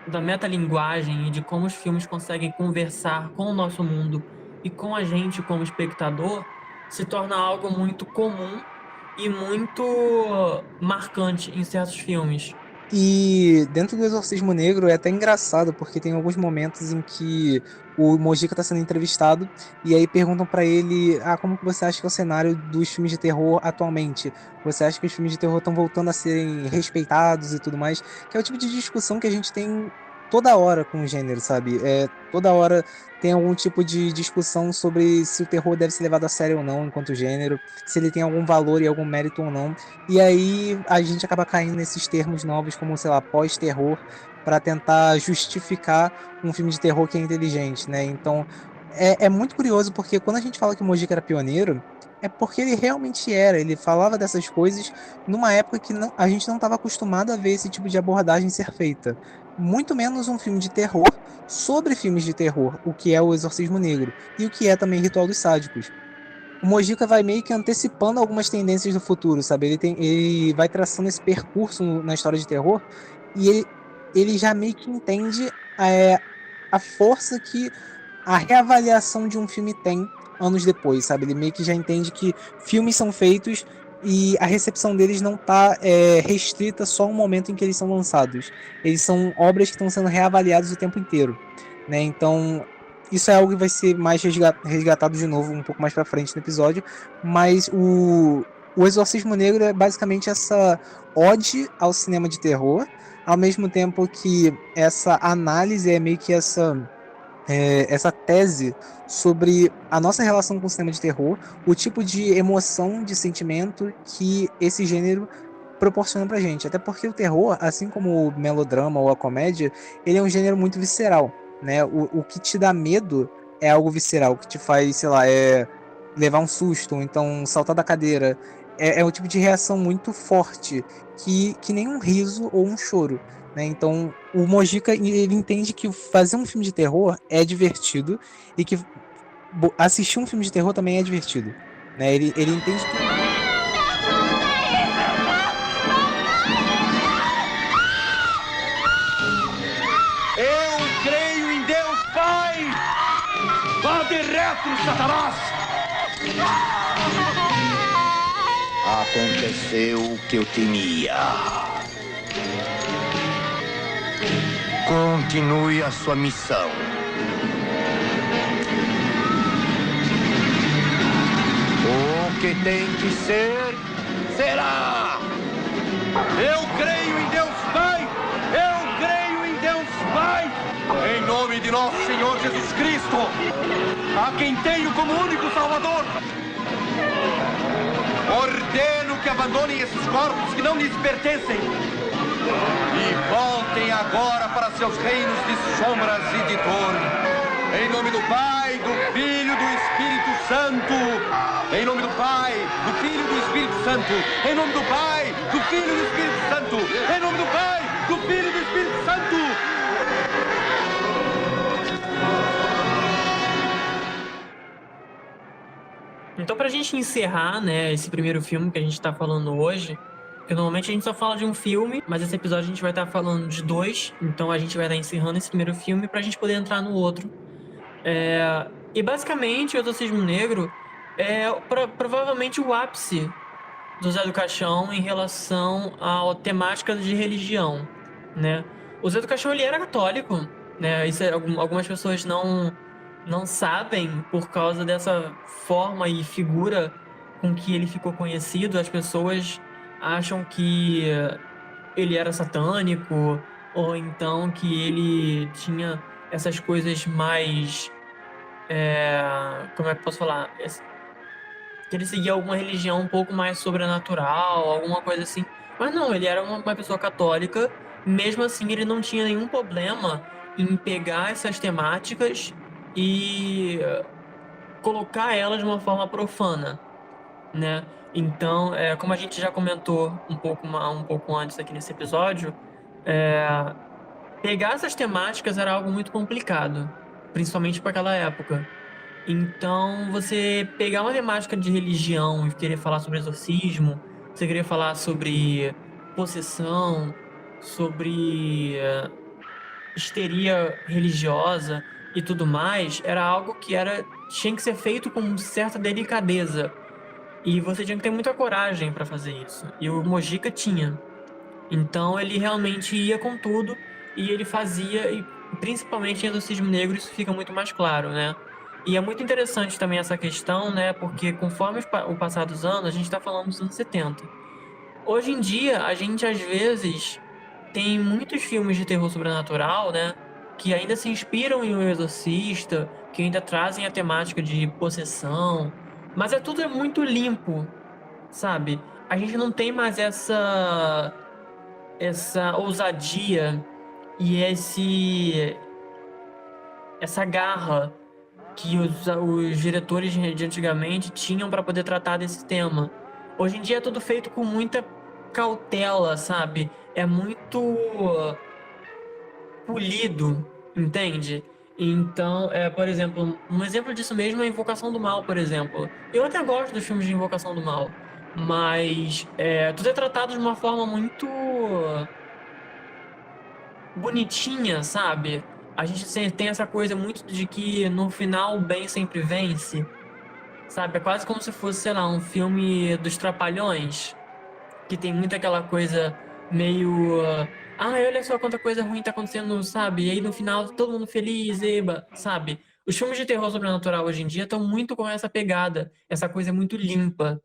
da metalinguagem e de como os filmes conseguem conversar com o nosso mundo e com a gente como espectador se torna algo muito comum e muito marcante em certos filmes. E dentro do Exorcismo Negro é até engraçado, porque tem alguns momentos em que o Mojica está sendo entrevistado e aí perguntam para ele: como que você acha que é o cenário dos filmes de terror atualmente? Você acha que os filmes de terror estão voltando a serem respeitados e tudo mais? Que é o tipo de discussão que a gente tem toda hora com o gênero, sabe? Toda hora tem algum tipo de discussão sobre se o terror deve ser levado a sério ou não enquanto gênero, se ele tem algum valor e algum mérito ou não. E aí a gente acaba caindo nesses termos novos, como, sei lá, pós-terror, para tentar justificar um filme de terror que é inteligente, né? Então é muito curioso, porque quando a gente fala que o Mojica era pioneiro, é porque ele realmente era. Ele falava dessas coisas numa época que a gente não estava acostumado a ver esse tipo de abordagem ser feita. Muito menos um filme de terror sobre filmes de terror, o que é o Exorcismo Negro e o que é também Ritual dos Sádicos. O Mojica vai meio que antecipando algumas tendências do futuro, sabe? Ele vai traçando esse percurso na história de terror e ele já meio que entende a força que a reavaliação de um filme tem anos depois, sabe? Ele meio que já entende que filmes são feitos e a recepção deles não está restrita só ao momento em que eles são lançados. Eles são obras que estão sendo reavaliadas o tempo inteiro, né? Então isso é algo que vai ser mais resgatado de novo um pouco mais pra frente no episódio, mas o Exorcismo Negro é basicamente essa ode ao cinema de terror, ao mesmo tempo que essa análise é meio que essa tese sobre a nossa relação com o cinema de terror, o tipo de emoção, de sentimento que esse gênero proporciona pra gente. Até porque o terror, assim como o melodrama ou a comédia, ele é um gênero muito visceral, né? O que te dá medo é algo visceral, o que te faz, sei lá, levar um susto, ou então saltar da cadeira. É um tipo de reação muito forte, que nem um riso ou um choro, né? Então, o Mojica, ele entende que fazer um filme de terror é divertido e que assistir um filme de terror também é divertido, né? Ele entende que Eu creio em Deus Pai! Vá de retro, Satanás! Aconteceu o que eu temia. Continue a sua missão. O que tem que ser, será! Eu creio em Deus Pai! Eu creio em Deus Pai! Em nome de nosso Senhor Jesus Cristo, a quem tenho como único Salvador, ordeno que abandonem esses corpos que não lhes pertencem e voltem agora para seus reinos de sombras e de dor. Em nome do Pai, do Filho e do Espírito Santo. Em nome do Pai, do Filho e do Espírito Santo. Em nome do Pai, do Filho e do Espírito Santo. Em nome do Pai, do Filho e do Espírito Santo. Então, pra gente encerrar, né, esse primeiro filme que a gente tá falando hoje, porque normalmente a gente só fala de um filme, mas esse episódio a gente vai estar falando de dois, então a gente vai estar encerrando esse primeiro filme pra gente poder entrar no outro. E basicamente, o Exorcismo Negro é provavelmente o ápice do Zé do Caixão em relação à temática de religião, né? O Zé do Caixão, ele era católico, né? Isso algumas pessoas não sabem por causa dessa forma e figura com que ele ficou conhecido. As pessoas acham que ele era satânico, ou então que ele tinha essas coisas mais... como é que eu posso falar? Que ele seguia alguma religião um pouco mais sobrenatural, alguma coisa assim. Mas não, ele era uma pessoa católica. Mesmo assim, ele não tinha nenhum problema em pegar essas temáticas e colocar elas de uma forma profana, né? Então, como a gente já comentou um pouco antes aqui nesse episódio, pegar essas temáticas era algo muito complicado, principalmente para aquela época. Então, você pegar uma temática de religião e querer falar sobre exorcismo, você querer falar sobre possessão, sobre histeria religiosa e tudo mais, era algo que tinha que ser feito com certa delicadeza. E você tinha que ter muita coragem para fazer isso. E o Mojica tinha. Então, ele realmente ia com tudo e ele fazia, e principalmente em Exorcismo Negro isso fica muito mais claro, né? E é muito interessante também essa questão, né? Porque conforme o passar dos anos, a gente está falando dos anos 70. Hoje em dia, a gente às vezes tem muitos filmes de terror sobrenatural, né? Que ainda se inspiram em O Exorcista, que ainda trazem a temática de possessão. Mas tudo é muito limpo, sabe? A gente não tem mais essa ousadia e essa garra que os diretores de antigamente tinham para poder tratar desse tema. Hoje em dia é tudo feito com muita cautela, sabe? É muito polido, entende? Então, por exemplo, um exemplo disso mesmo é Invocação do Mal, por exemplo. Eu até gosto dos filmes de Invocação do Mal, mas tudo é tratado de uma forma muito bonitinha, sabe? A gente tem essa coisa muito de que no final o bem sempre vence, sabe? É quase como se fosse, sei lá, um filme dos Trapalhões, que tem muita aquela coisa meio... olha só quanta coisa ruim tá acontecendo, sabe? E aí no final todo mundo feliz, eba, sabe? Os filmes de terror sobrenatural hoje em dia estão muito com essa pegada, essa coisa muito limpa.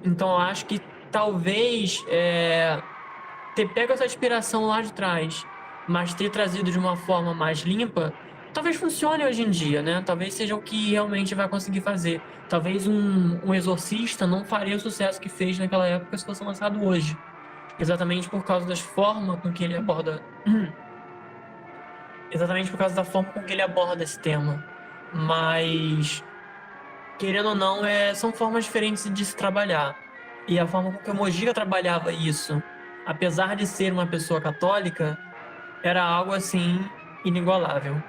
Então eu acho que talvez ter pego essa inspiração lá de trás, mas ter trazido de uma forma mais limpa, talvez funcione hoje em dia, né? Talvez seja o que realmente vai conseguir fazer. Talvez um Exorcista não faria o sucesso que fez naquela época se fosse lançado hoje. Exatamente por causa das formas com que ele aborda... Exatamente por causa da forma com que ele aborda esse tema. Mas, querendo ou não, são formas diferentes de se trabalhar. E a forma com que o Mojica trabalhava isso, apesar de ser uma pessoa católica, era algo assim inigualável.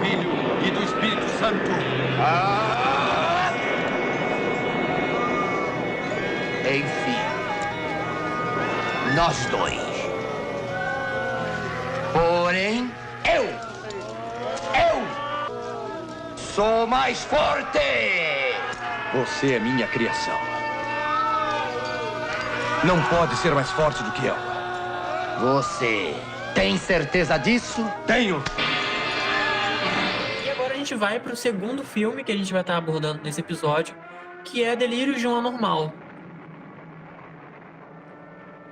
Filho e do Espírito Santo. Enfim, nós dois. Porém, eu sou mais forte. Você é minha criação. Não pode ser mais forte do que eu. Você Tem certeza disso? Tenho. E agora a gente vai pro segundo filme que a gente vai estar abordando nesse episódio, que é Delírios de um Anormal.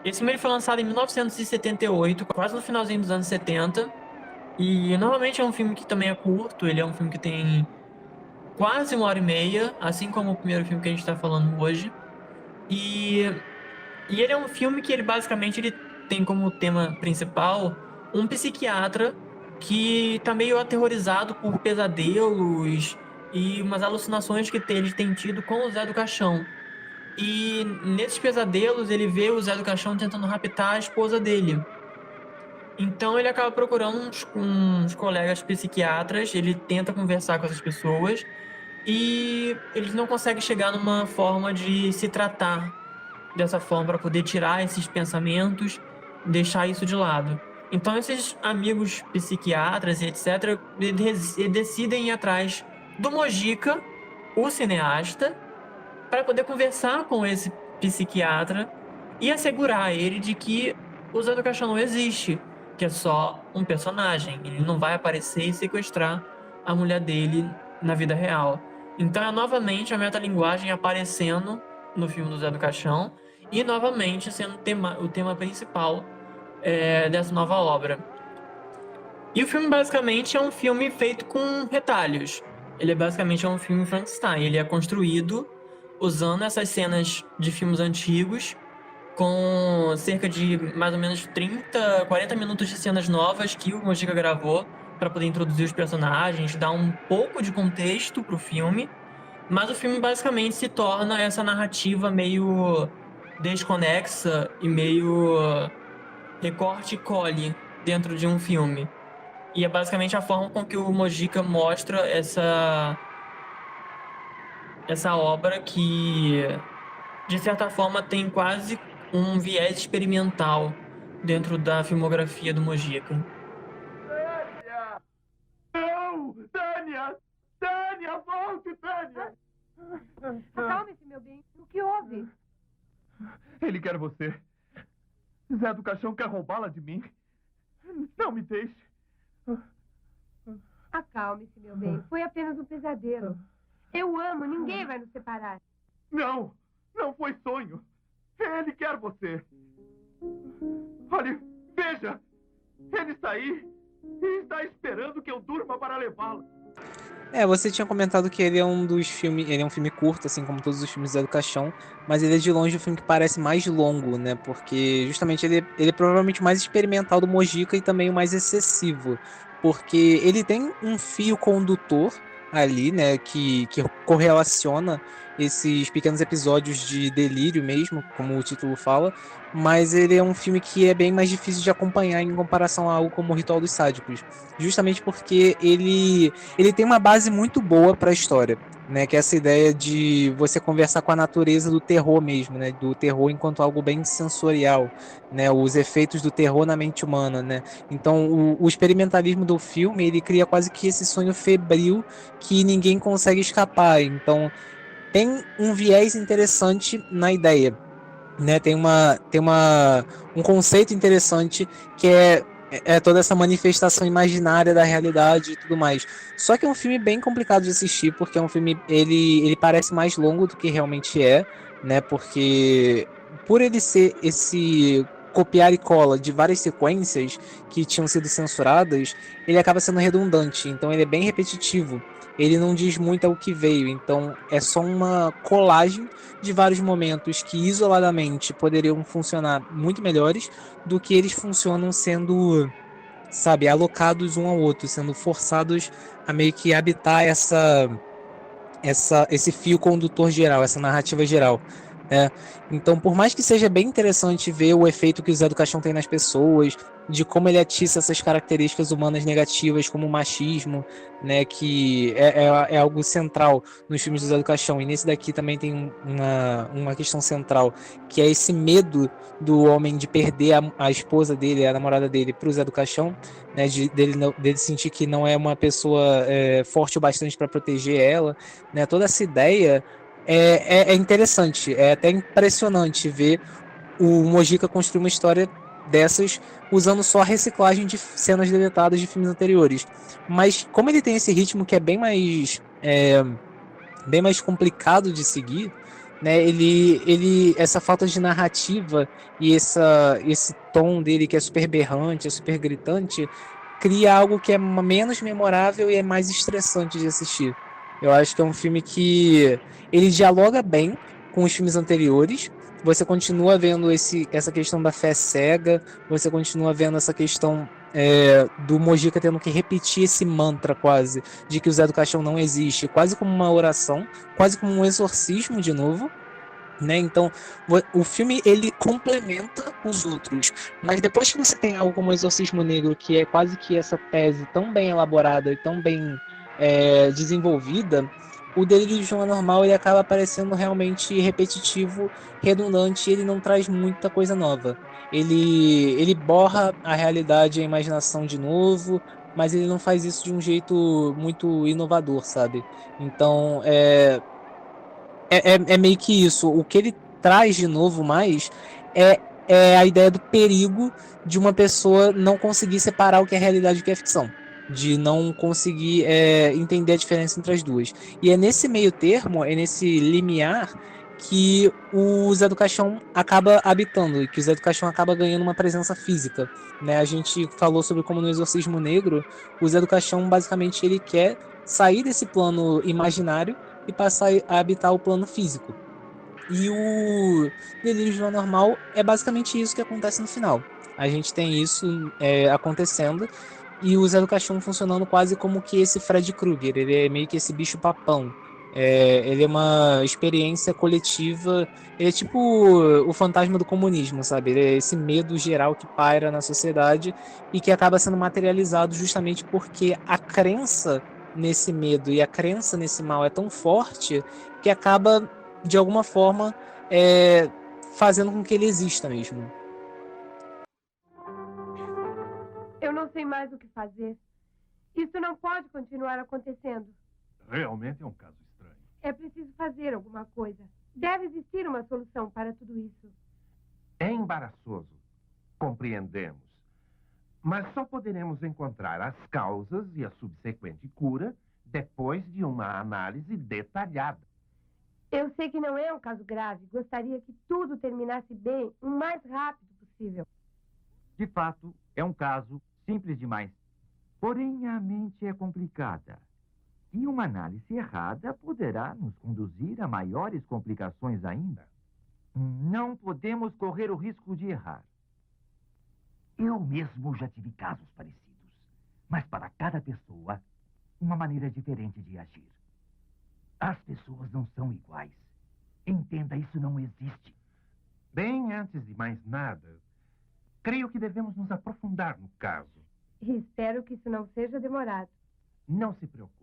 Esse filme ele foi lançado em 1978, quase no finalzinho dos anos 70. E normalmente é um filme que também é curto, ele é um filme que tem quase 1h30, assim como o primeiro filme que a gente está falando hoje. E ele é um filme que ele basicamente ele tem como tema principal um psiquiatra que tá meio aterrorizado por pesadelos e umas alucinações que ele tem tido com o Zé do Caixão. E nesses pesadelos ele vê o Zé do Caixão tentando raptar a esposa dele. Então ele acaba procurando uns colegas psiquiatras, ele tenta conversar com essas pessoas e eles não conseguem chegar numa forma de se tratar dessa forma para poder tirar esses pensamentos, deixar isso de lado. Então esses amigos psiquiatras e etc, decidem ir atrás do Mojica, o cineasta, para poder conversar com esse psiquiatra e assegurar a ele de que o Zé do Caixão não existe, que é só um personagem, ele não vai aparecer e sequestrar a mulher dele na vida real. Então é novamente a metalinguagem aparecendo no filme do Zé do Caixão e novamente sendo o tema principal dessa nova obra. E o filme basicamente é um filme feito com retalhos. Ele basicamente é um filme Frankenstein, ele é construído usando essas cenas de filmes antigos, com cerca de mais ou menos 40 minutos de cenas novas que o Mojica gravou para poder introduzir os personagens, dar um pouco de contexto pro filme, mas o filme basicamente se torna essa narrativa meio desconexa e meio recorte e cole dentro de um filme. E é basicamente a forma com que o Mojica mostra essa obra que, de certa forma, tem quase um viés experimental dentro da filmografia do Mojica. Tânia! Não! Tânia! Tânia, volte, Tânia! Acalme-se, meu bem. O que houve? Ele quer você. Zé do Caixão quer roubá-la de mim. Não me deixe. Acalme-se, meu bem. Foi apenas um pesadelo. Eu amo, ninguém vai nos separar. Não! Não foi sonho. Ele quer você. Olhe, veja. Ele está aí e está esperando que eu durma para levá-la. Você tinha comentado que ele é um dos filmes, ele é um filme curto, assim como todos os filmes do Zé do Caixão, mas ele é de longe o filme que parece mais longo, né? Porque justamente ele é provavelmente o mais experimental do Mojica e também o mais excessivo, porque ele tem um fio condutor ali, né, que correlaciona esses pequenos episódios de delírio mesmo, como o título fala, mas ele é um filme que é bem mais difícil de acompanhar em comparação a algo como O Ritual dos Sádicos, justamente porque ele tem uma base muito boa para a história, né, que é essa ideia de você conversar com a natureza do terror mesmo, né, do terror enquanto algo bem sensorial, né, os efeitos do terror na mente humana, né. Então o experimentalismo do filme, ele cria quase que esse sonho febril que ninguém consegue escapar. Então tem um viés interessante na ideia, né? Tem um conceito interessante que é toda essa manifestação imaginária da realidade e tudo mais. Só que é um filme bem complicado de assistir, porque é um filme, ele parece mais longo do que realmente é, né? Porque por ele ser esse copiar e cola de várias sequências que tinham sido censuradas, ele acaba sendo redundante, então ele é bem repetitivo. Ele não diz muito ao que veio, então é só uma colagem de vários momentos que isoladamente poderiam funcionar muito melhores do que eles funcionam sendo, sabe, alocados um ao outro, sendo forçados a meio que habitar esse fio condutor geral, essa narrativa geral. Então, por mais que seja bem interessante ver o efeito que o Zé do Caixão tem nas pessoas, de como ele atiça essas características humanas negativas, como o machismo, né, que é algo central nos filmes do Zé do Caixão, e nesse daqui também tem uma questão central, que é esse medo do homem de perder a esposa dele, a namorada dele, para o Zé do Caixão, né, dele sentir que não é uma pessoa forte o bastante para proteger ela, né, toda essa ideia é interessante, é até impressionante ver o Mojica construir uma história dessas, usando só a reciclagem de cenas deletadas de filmes anteriores. Mas como ele tem esse ritmo que é bem mais complicado de seguir, né? Essa falta de narrativa e esse tom dele que é super berrante, é super gritante, cria algo que é menos memorável e é mais estressante de assistir. Eu acho que é um filme que ele dialoga bem com os filmes anteriores. Você continua vendo essa questão da fé cega, você continua vendo essa questão do Mojica tendo que repetir esse mantra quase, de que o Zé do Caixão não existe, quase como uma oração, quase como um exorcismo de novo, né? Então, o filme ele complementa os outros, mas depois que você tem algo como o Exorcismo Negro, que é quase que essa tese tão bem elaborada e tão bem desenvolvida, o Delírio de João Anormal ele acaba parecendo realmente repetitivo, redundante, e ele não traz muita coisa nova. Ele borra a realidade e a imaginação de novo, mas ele não faz isso de um jeito muito inovador, sabe? Então, é meio que isso. O que ele traz de novo mais é, é a ideia do perigo de uma pessoa não conseguir separar o que é realidade e o que é ficção. De não conseguir entender a diferença entre as duas. E é nesse meio termo, é nesse limiar, que o Zé do Caixão acaba habitando, e que o Zé do Caixão acaba ganhando uma presença física. Né? A gente falou sobre como no Exorcismo Negro, o Zé do Caixão basicamente ele quer sair desse plano imaginário e passar a habitar o plano físico. E o Delírio de Normal é basicamente isso que acontece no final. A gente tem isso acontecendo e o Zé do Caixão funcionando quase como que esse Fred Krueger. Ele é meio que esse bicho papão. Ele é uma experiência coletiva. Ele é tipo o fantasma do comunismo, sabe? Ele é esse medo geral que paira na sociedade e que acaba sendo materializado justamente porque a crença nesse medo e a crença nesse mal é tão forte que acaba, de alguma forma, fazendo com que ele exista mesmo. Eu não sei mais o que fazer. Isso não pode continuar acontecendo. Realmente é um caso estranho. É preciso fazer alguma coisa. Deve existir uma solução para tudo isso. É embaraçoso. Compreendemos. Mas só poderemos encontrar as causas e a subsequente cura depois de uma análise detalhada. Eu sei que não é um caso grave. Gostaria que tudo terminasse bem o mais rápido possível. De fato, é um caso simples demais. Porém, a mente é complicada. E uma análise errada poderá nos conduzir a maiores complicações ainda. Não podemos correr o risco de errar. Eu mesmo já tive casos parecidos. Mas para cada pessoa, uma maneira diferente de agir. As pessoas não são iguais. Entenda, isso não existe. Bem, antes de mais nada, creio que devemos nos aprofundar no caso. E espero que isso não seja demorado. Não se preocupe.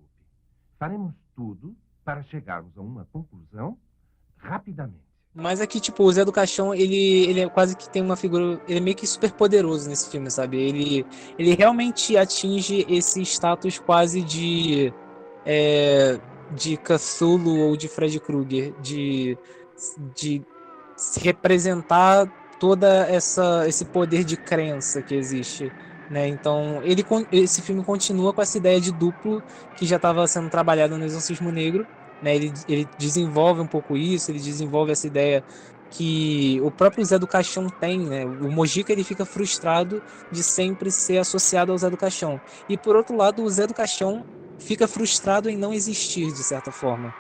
Faremos tudo para chegarmos a uma conclusão rapidamente. Mas aqui, tipo, o Zé do Caixão, ele é quase que tem uma figura... Ele é meio que super poderoso nesse filme, sabe? Ele realmente atinge esse status quase de Cthulhu ou de Fred Krueger. De representar toda esse poder de crença que existe. Né? Então, esse filme continua com essa ideia de duplo que já estava sendo trabalhada no Exorcismo Negro. Né, ele desenvolve um pouco isso, ele desenvolve essa ideia que o próprio Zé do Caixão tem, né? O Mojica ele fica frustrado de sempre ser associado ao Zé do Caixão. E por outro lado, o Zé do Caixão fica frustrado em não existir, de certa forma.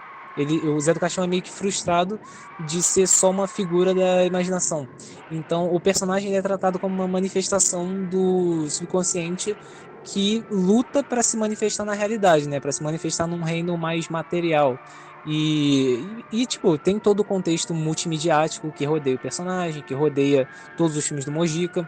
O Zé do Caixão é meio que frustrado de ser só uma figura da imaginação. Então, o personagem é tratado como uma manifestação do subconsciente que luta para se manifestar na realidade, né? Para se manifestar num reino mais material. E, tipo, tem todo o contexto multimediático que rodeia o personagem, que rodeia todos os filmes do Mojica,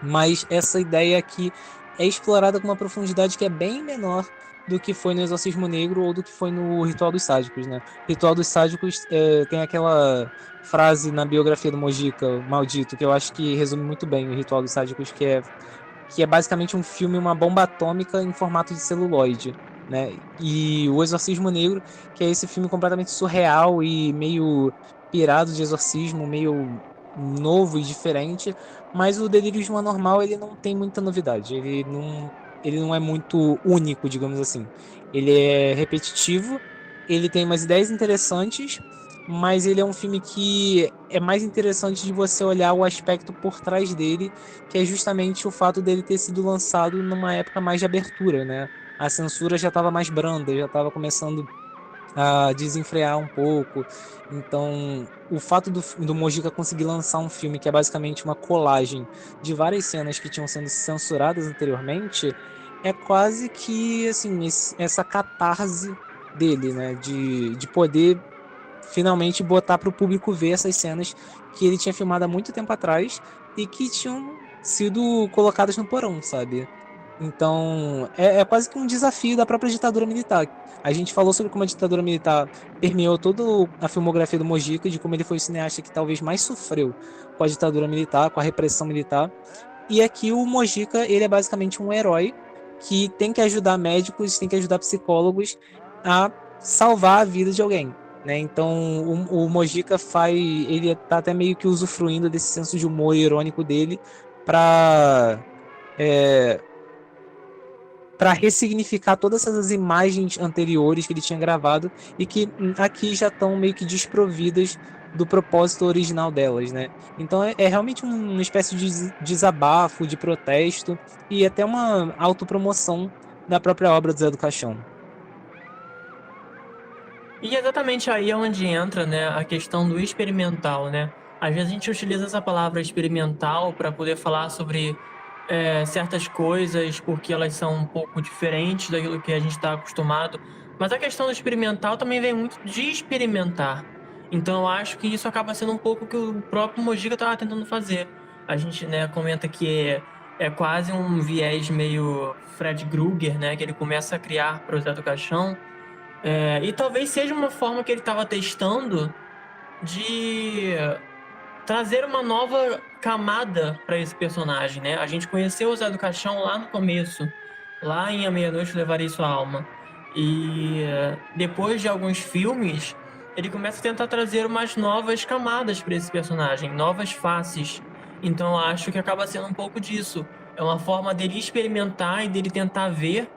mas essa ideia aqui é explorada com uma profundidade que é bem menor do que foi no Exorcismo Negro ou do que foi no Ritual dos Sádicos, né? Ritual dos Sádicos tem aquela frase na biografia do Mojica, maldito, que eu acho que resume muito bem o Ritual dos Sádicos, que é basicamente um filme, uma bomba atômica em formato de celuloide, né? E o Exorcismo Negro, que é esse filme completamente surreal e meio pirado de exorcismo, meio novo e diferente, mas o Delírios de uma Normal, ele não tem muita novidade, ele não é muito único, digamos assim. Ele é repetitivo, ele tem umas ideias interessantes, mas ele é um filme que é mais interessante de você olhar o aspecto por trás dele, que é justamente o fato dele ter sido lançado numa época mais de abertura, né? A censura já estava mais branda, já estava começando a desenfrear um pouco. Então, o fato do Mojica conseguir lançar um filme que é basicamente uma colagem de várias cenas que tinham sido censuradas anteriormente, é quase que assim, essa catarse dele, né? De poder finalmente botar para o público ver essas cenas que ele tinha filmado há muito tempo atrás e que tinham sido colocadas no porão, sabe? Então, é quase que um desafio da própria ditadura militar. A gente falou sobre como a ditadura militar permeou toda a filmografia do Mojica, de como ele foi o cineasta que talvez mais sofreu com a ditadura militar, com a repressão militar. E aqui o Mojica, ele é basicamente um herói que tem que ajudar médicos, tem que ajudar psicólogos a salvar a vida de alguém, né? Então, o Mojica ele tá até meio que usufruindo desse senso de humor irônico dele para para ressignificar todas essas imagens anteriores que ele tinha gravado e que aqui já estão meio que desprovidas do propósito original delas, né? Então é realmente uma espécie de desabafo, de protesto e até uma autopromoção da própria obra do Zé do Caixão. E exatamente aí é onde entra, né, a questão do experimental, né? Às vezes a gente utiliza essa palavra experimental para poder falar sobre certas coisas porque elas são um pouco diferentes daquilo que a gente está acostumado. Mas a questão do experimental também vem muito de experimentar. Então eu acho que isso acaba sendo um pouco o que o próprio Mojica estava tentando fazer. A gente, né, comenta que é quase um viés meio Fred Krueger, né, que ele começa a criar para o Zé do Caixão. E talvez seja uma forma que ele estava testando de trazer uma nova camada para esse personagem, né? A gente conheceu o Zé do Caixão lá no começo, lá em A Meia-Noite Levarei Sua Alma. E depois de alguns filmes, ele começa a tentar trazer umas novas camadas para esse personagem, novas faces. Então eu acho que acaba sendo um pouco disso. É uma forma dele experimentar e dele tentar ver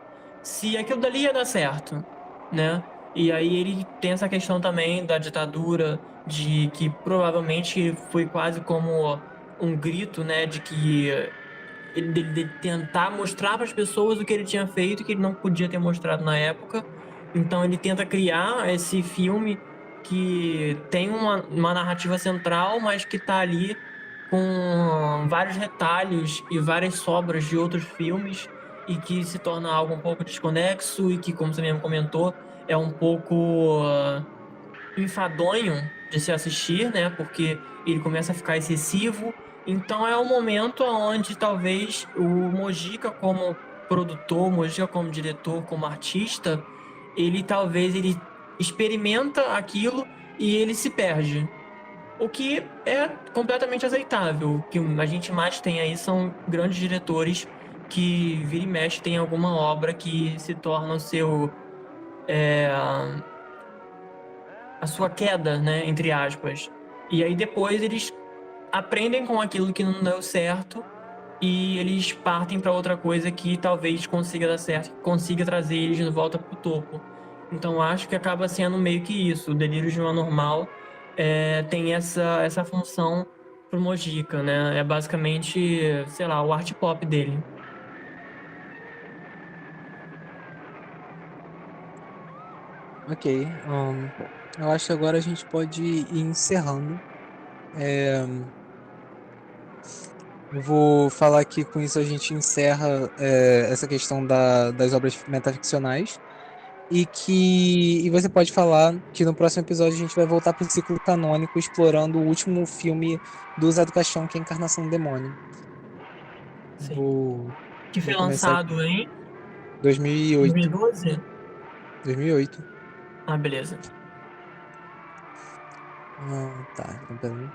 se aquilo dali ia dar certo, né? E aí ele tem essa questão também da ditadura, de que provavelmente foi quase como um grito, né, de que ele tentar mostrar para as pessoas o que ele tinha feito, que ele não podia ter mostrado na época. Então ele tenta criar esse filme que tem uma narrativa central, mas que está ali com vários retalhos e várias sobras de outros filmes e que se torna algo um pouco desconexo e que, como você mesmo comentou, é um pouco enfadonho de se assistir, né? Porque ele começa a ficar excessivo. Então é um momento onde talvez o Mojica como produtor, o Mojica como diretor, como artista, ele experimenta aquilo e ele se perde. O que é completamente aceitável. O que a gente mais tem aí são grandes diretores que vira e mexe tem alguma obra que se torna o seu a sua queda, né, entre aspas. E aí depois eles aprendem com aquilo que não deu certo e eles partem para outra coisa que talvez consiga dar certo, consiga trazer eles de volta pro topo. Então acho que acaba sendo meio que isso. O Delírios de uma Normal tem essa função pro Mojica, né? É basicamente, sei lá, o art pop dele. Ok, eu acho que agora a gente pode ir encerrando. Eu vou falar que com isso a gente encerra essa questão das obras metaficcionais e você pode falar que no próximo episódio a gente vai voltar para o ciclo canônico explorando o último filme do Zé do Caixão, que é a Encarnação do Demônio. Sim. Vou Que foi começar lançado em 2008. 2012? 2008. Ah, beleza. Tá, então peraí.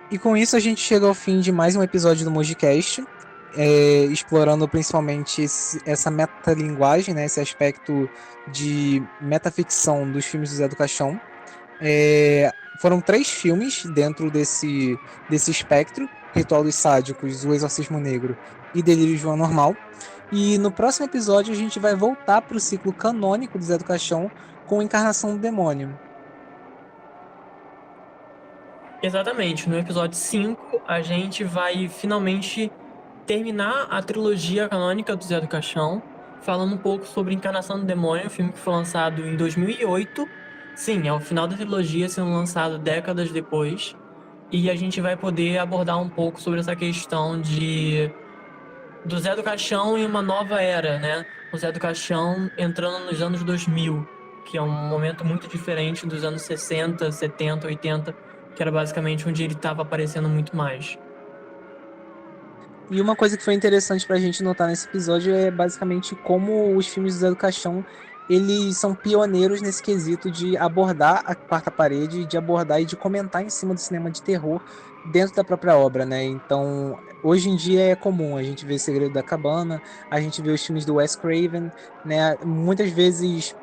E com isso a gente chega ao fim de mais um episódio do Mojicast, explorando principalmente essa metalinguagem, né, esse aspecto de metaficção dos filmes do Zé do Caixão. Foram 3 filmes dentro desse espectro: Ritual dos Sádicos, O Exorcismo Negro e Delírio João Normal. E no próximo episódio a gente vai voltar para o ciclo canônico do Zé do Caixão com Encarnação do Demônio. Exatamente, no episódio 5 a gente vai finalmente terminar a trilogia canônica do Zé do Caixão, falando um pouco sobre Encarnação do Demônio, um filme que foi lançado em 2008. Sim, é o final da trilogia sendo lançado décadas depois. E a gente vai poder abordar um pouco sobre essa questão do Zé do Caixão em uma nova era, né? O Zé do Caixão entrando nos anos 2000, que é um momento muito diferente dos anos 60, 70, 80, que era basicamente onde ele estava aparecendo muito mais. E uma coisa que foi interessante pra gente notar nesse episódio é basicamente como os filmes do Zé do Caixão, eles são pioneiros nesse quesito de abordar a quarta parede, de abordar e de comentar em cima do cinema de terror dentro da própria obra, né? Então, hoje em dia é comum a gente ver Segredo da Cabana, a gente vê os filmes do Wes Craven, né? Muitas vezes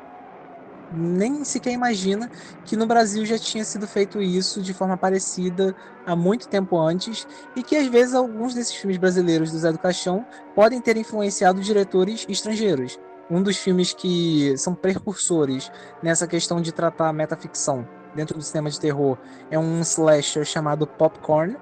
nem sequer imagina que no Brasil já tinha sido feito isso de forma parecida há muito tempo antes, e que às vezes alguns desses filmes brasileiros do Zé do Caixão podem ter influenciado diretores estrangeiros. Um dos filmes que são precursores nessa questão de tratar a metaficção dentro do cinema de terror é um slasher chamado Popcorn,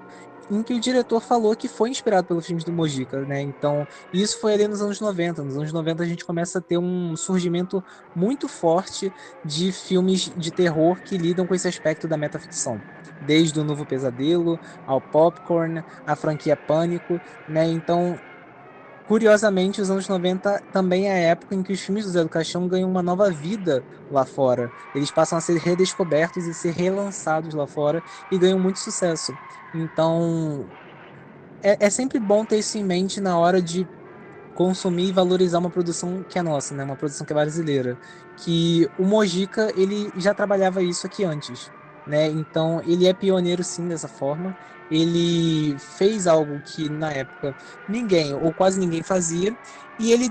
em que o diretor falou que foi inspirado pelos filmes do Mojica, né? Então, isso foi ali nos anos 90. Nos anos 90 a gente começa a ter um surgimento muito forte de filmes de terror que lidam com esse aspecto da metaficção. Desde o Novo Pesadelo, ao Popcorn, a franquia Pânico, né? Então, curiosamente, os anos 90 também é a época em que os filmes do Zé do Caixão ganham uma nova vida lá fora. Eles passam a ser redescobertos e ser relançados lá fora e ganham muito sucesso. Então, é sempre bom ter isso em mente na hora de consumir e valorizar uma produção que é nossa, né? Uma produção que é brasileira. Que o Mojica, ele já trabalhava isso aqui antes, né? Então, ele é pioneiro sim dessa forma. Ele fez algo que na época ninguém ou quase ninguém fazia, e ele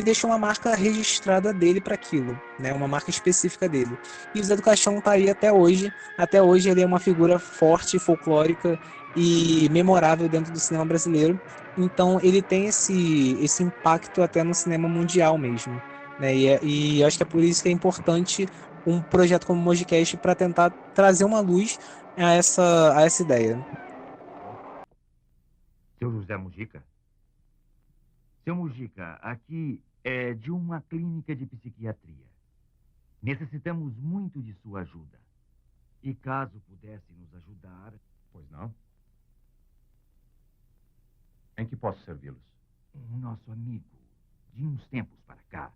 deixou uma marca registrada dele para aquilo, né? Uma marca específica dele. E o Zé do Caixão tá aí até hoje. Até hoje ele é uma figura forte, folclórica e memorável dentro do cinema brasileiro. Então ele tem esse impacto até no cinema mundial mesmo, né? E acho que é por isso que é importante um projeto como o Mojicast para tentar trazer uma luz a essa ideia. Seu José Mujica? Seu Mujica, aqui é de uma clínica de psiquiatria. Necessitamos muito de sua ajuda. E caso pudesse nos ajudar... Pois não? Em que posso servi-los? O nosso amigo, de uns tempos para cá,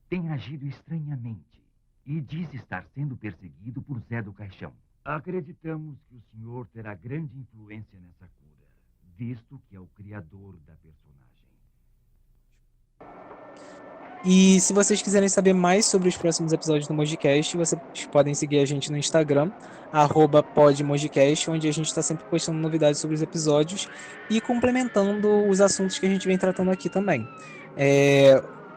tem agido estranhamente e diz estar sendo perseguido por Zé do Caixão. Acreditamos que o senhor terá grande influência nessa cura, visto que é o criador da personagem. E se vocês quiserem saber mais sobre os próximos episódios do Mojicast, vocês podem seguir a gente no Instagram, @podmojicast, onde a gente está sempre postando novidades sobre os episódios e complementando os assuntos que a gente vem tratando aqui também.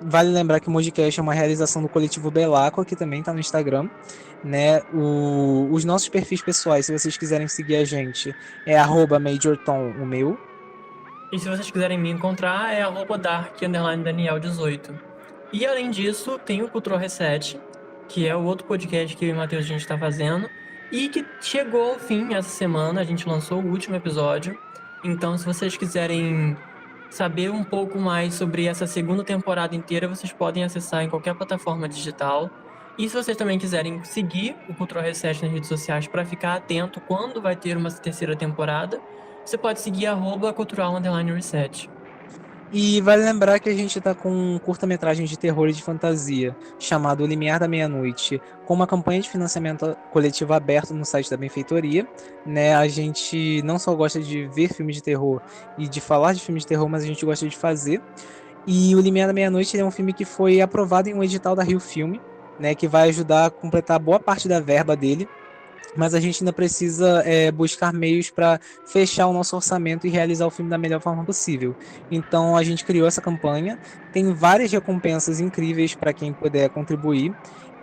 Vale lembrar que o Mojicast é uma realização do coletivo Belaco, que também está no Instagram, né? Os nossos perfis pessoais, se vocês quiserem seguir a gente, é @majortom, o meu. E se vocês quiserem me encontrar, é @dark_daniel18. E além disso, tem o Cultural Reset, que é o outro podcast que eu e o Matheus a gente está fazendo, e que chegou ao fim essa semana, a gente lançou o último episódio. Então, se vocês quiserem saber um pouco mais sobre essa segunda temporada inteira, vocês podem acessar em qualquer plataforma digital. E se vocês também quiserem seguir o Cultural Reset nas redes sociais para ficar atento quando vai ter uma terceira temporada, você pode seguir @cultural_reset. E vale lembrar que a gente está com um curta-metragem de terror e de fantasia chamado O Limiar da Meia-Noite, com uma campanha de financiamento coletivo aberto no site da Benfeitoria, né? A gente não só gosta de ver filmes de terror e de falar de filmes de terror, mas a gente gosta de fazer. E O Limiar da Meia-Noite é um filme que foi aprovado em um edital da Rio Filme, né? Que vai ajudar a completar boa parte da verba dele. Mas a gente ainda precisa buscar meios para fechar o nosso orçamento e realizar o filme da melhor forma possível. Então a gente criou essa campanha, tem várias recompensas incríveis para quem puder contribuir,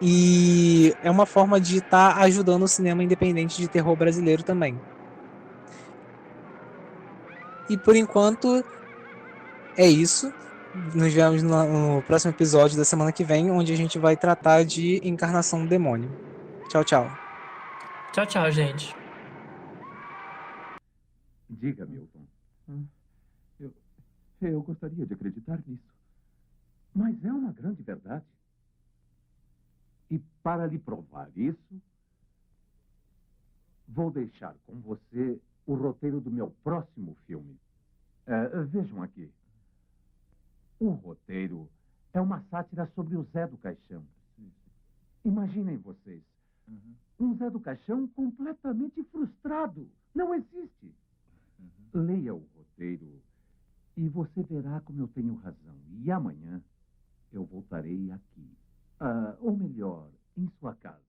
E é uma forma de estar ajudando o cinema independente de terror brasileiro também. E por enquanto é isso. Nos vemos no próximo episódio da semana que vem, onde a gente vai tratar de Encarnação do Demônio. Tchau, tchau. Tchau, tchau, gente. Diga, Milton. Eu gostaria de acreditar nisso. Mas é uma grande verdade. E para lhe provar isso, vou deixar com você o roteiro do meu próximo filme. Vejam aqui. O roteiro é uma sátira sobre o Zé do Caixão. Imaginem vocês. Um Zé do Caixão completamente frustrado. Não existe. Leia o roteiro e você verá como eu tenho razão. E amanhã eu voltarei aqui. Ou melhor, em sua casa.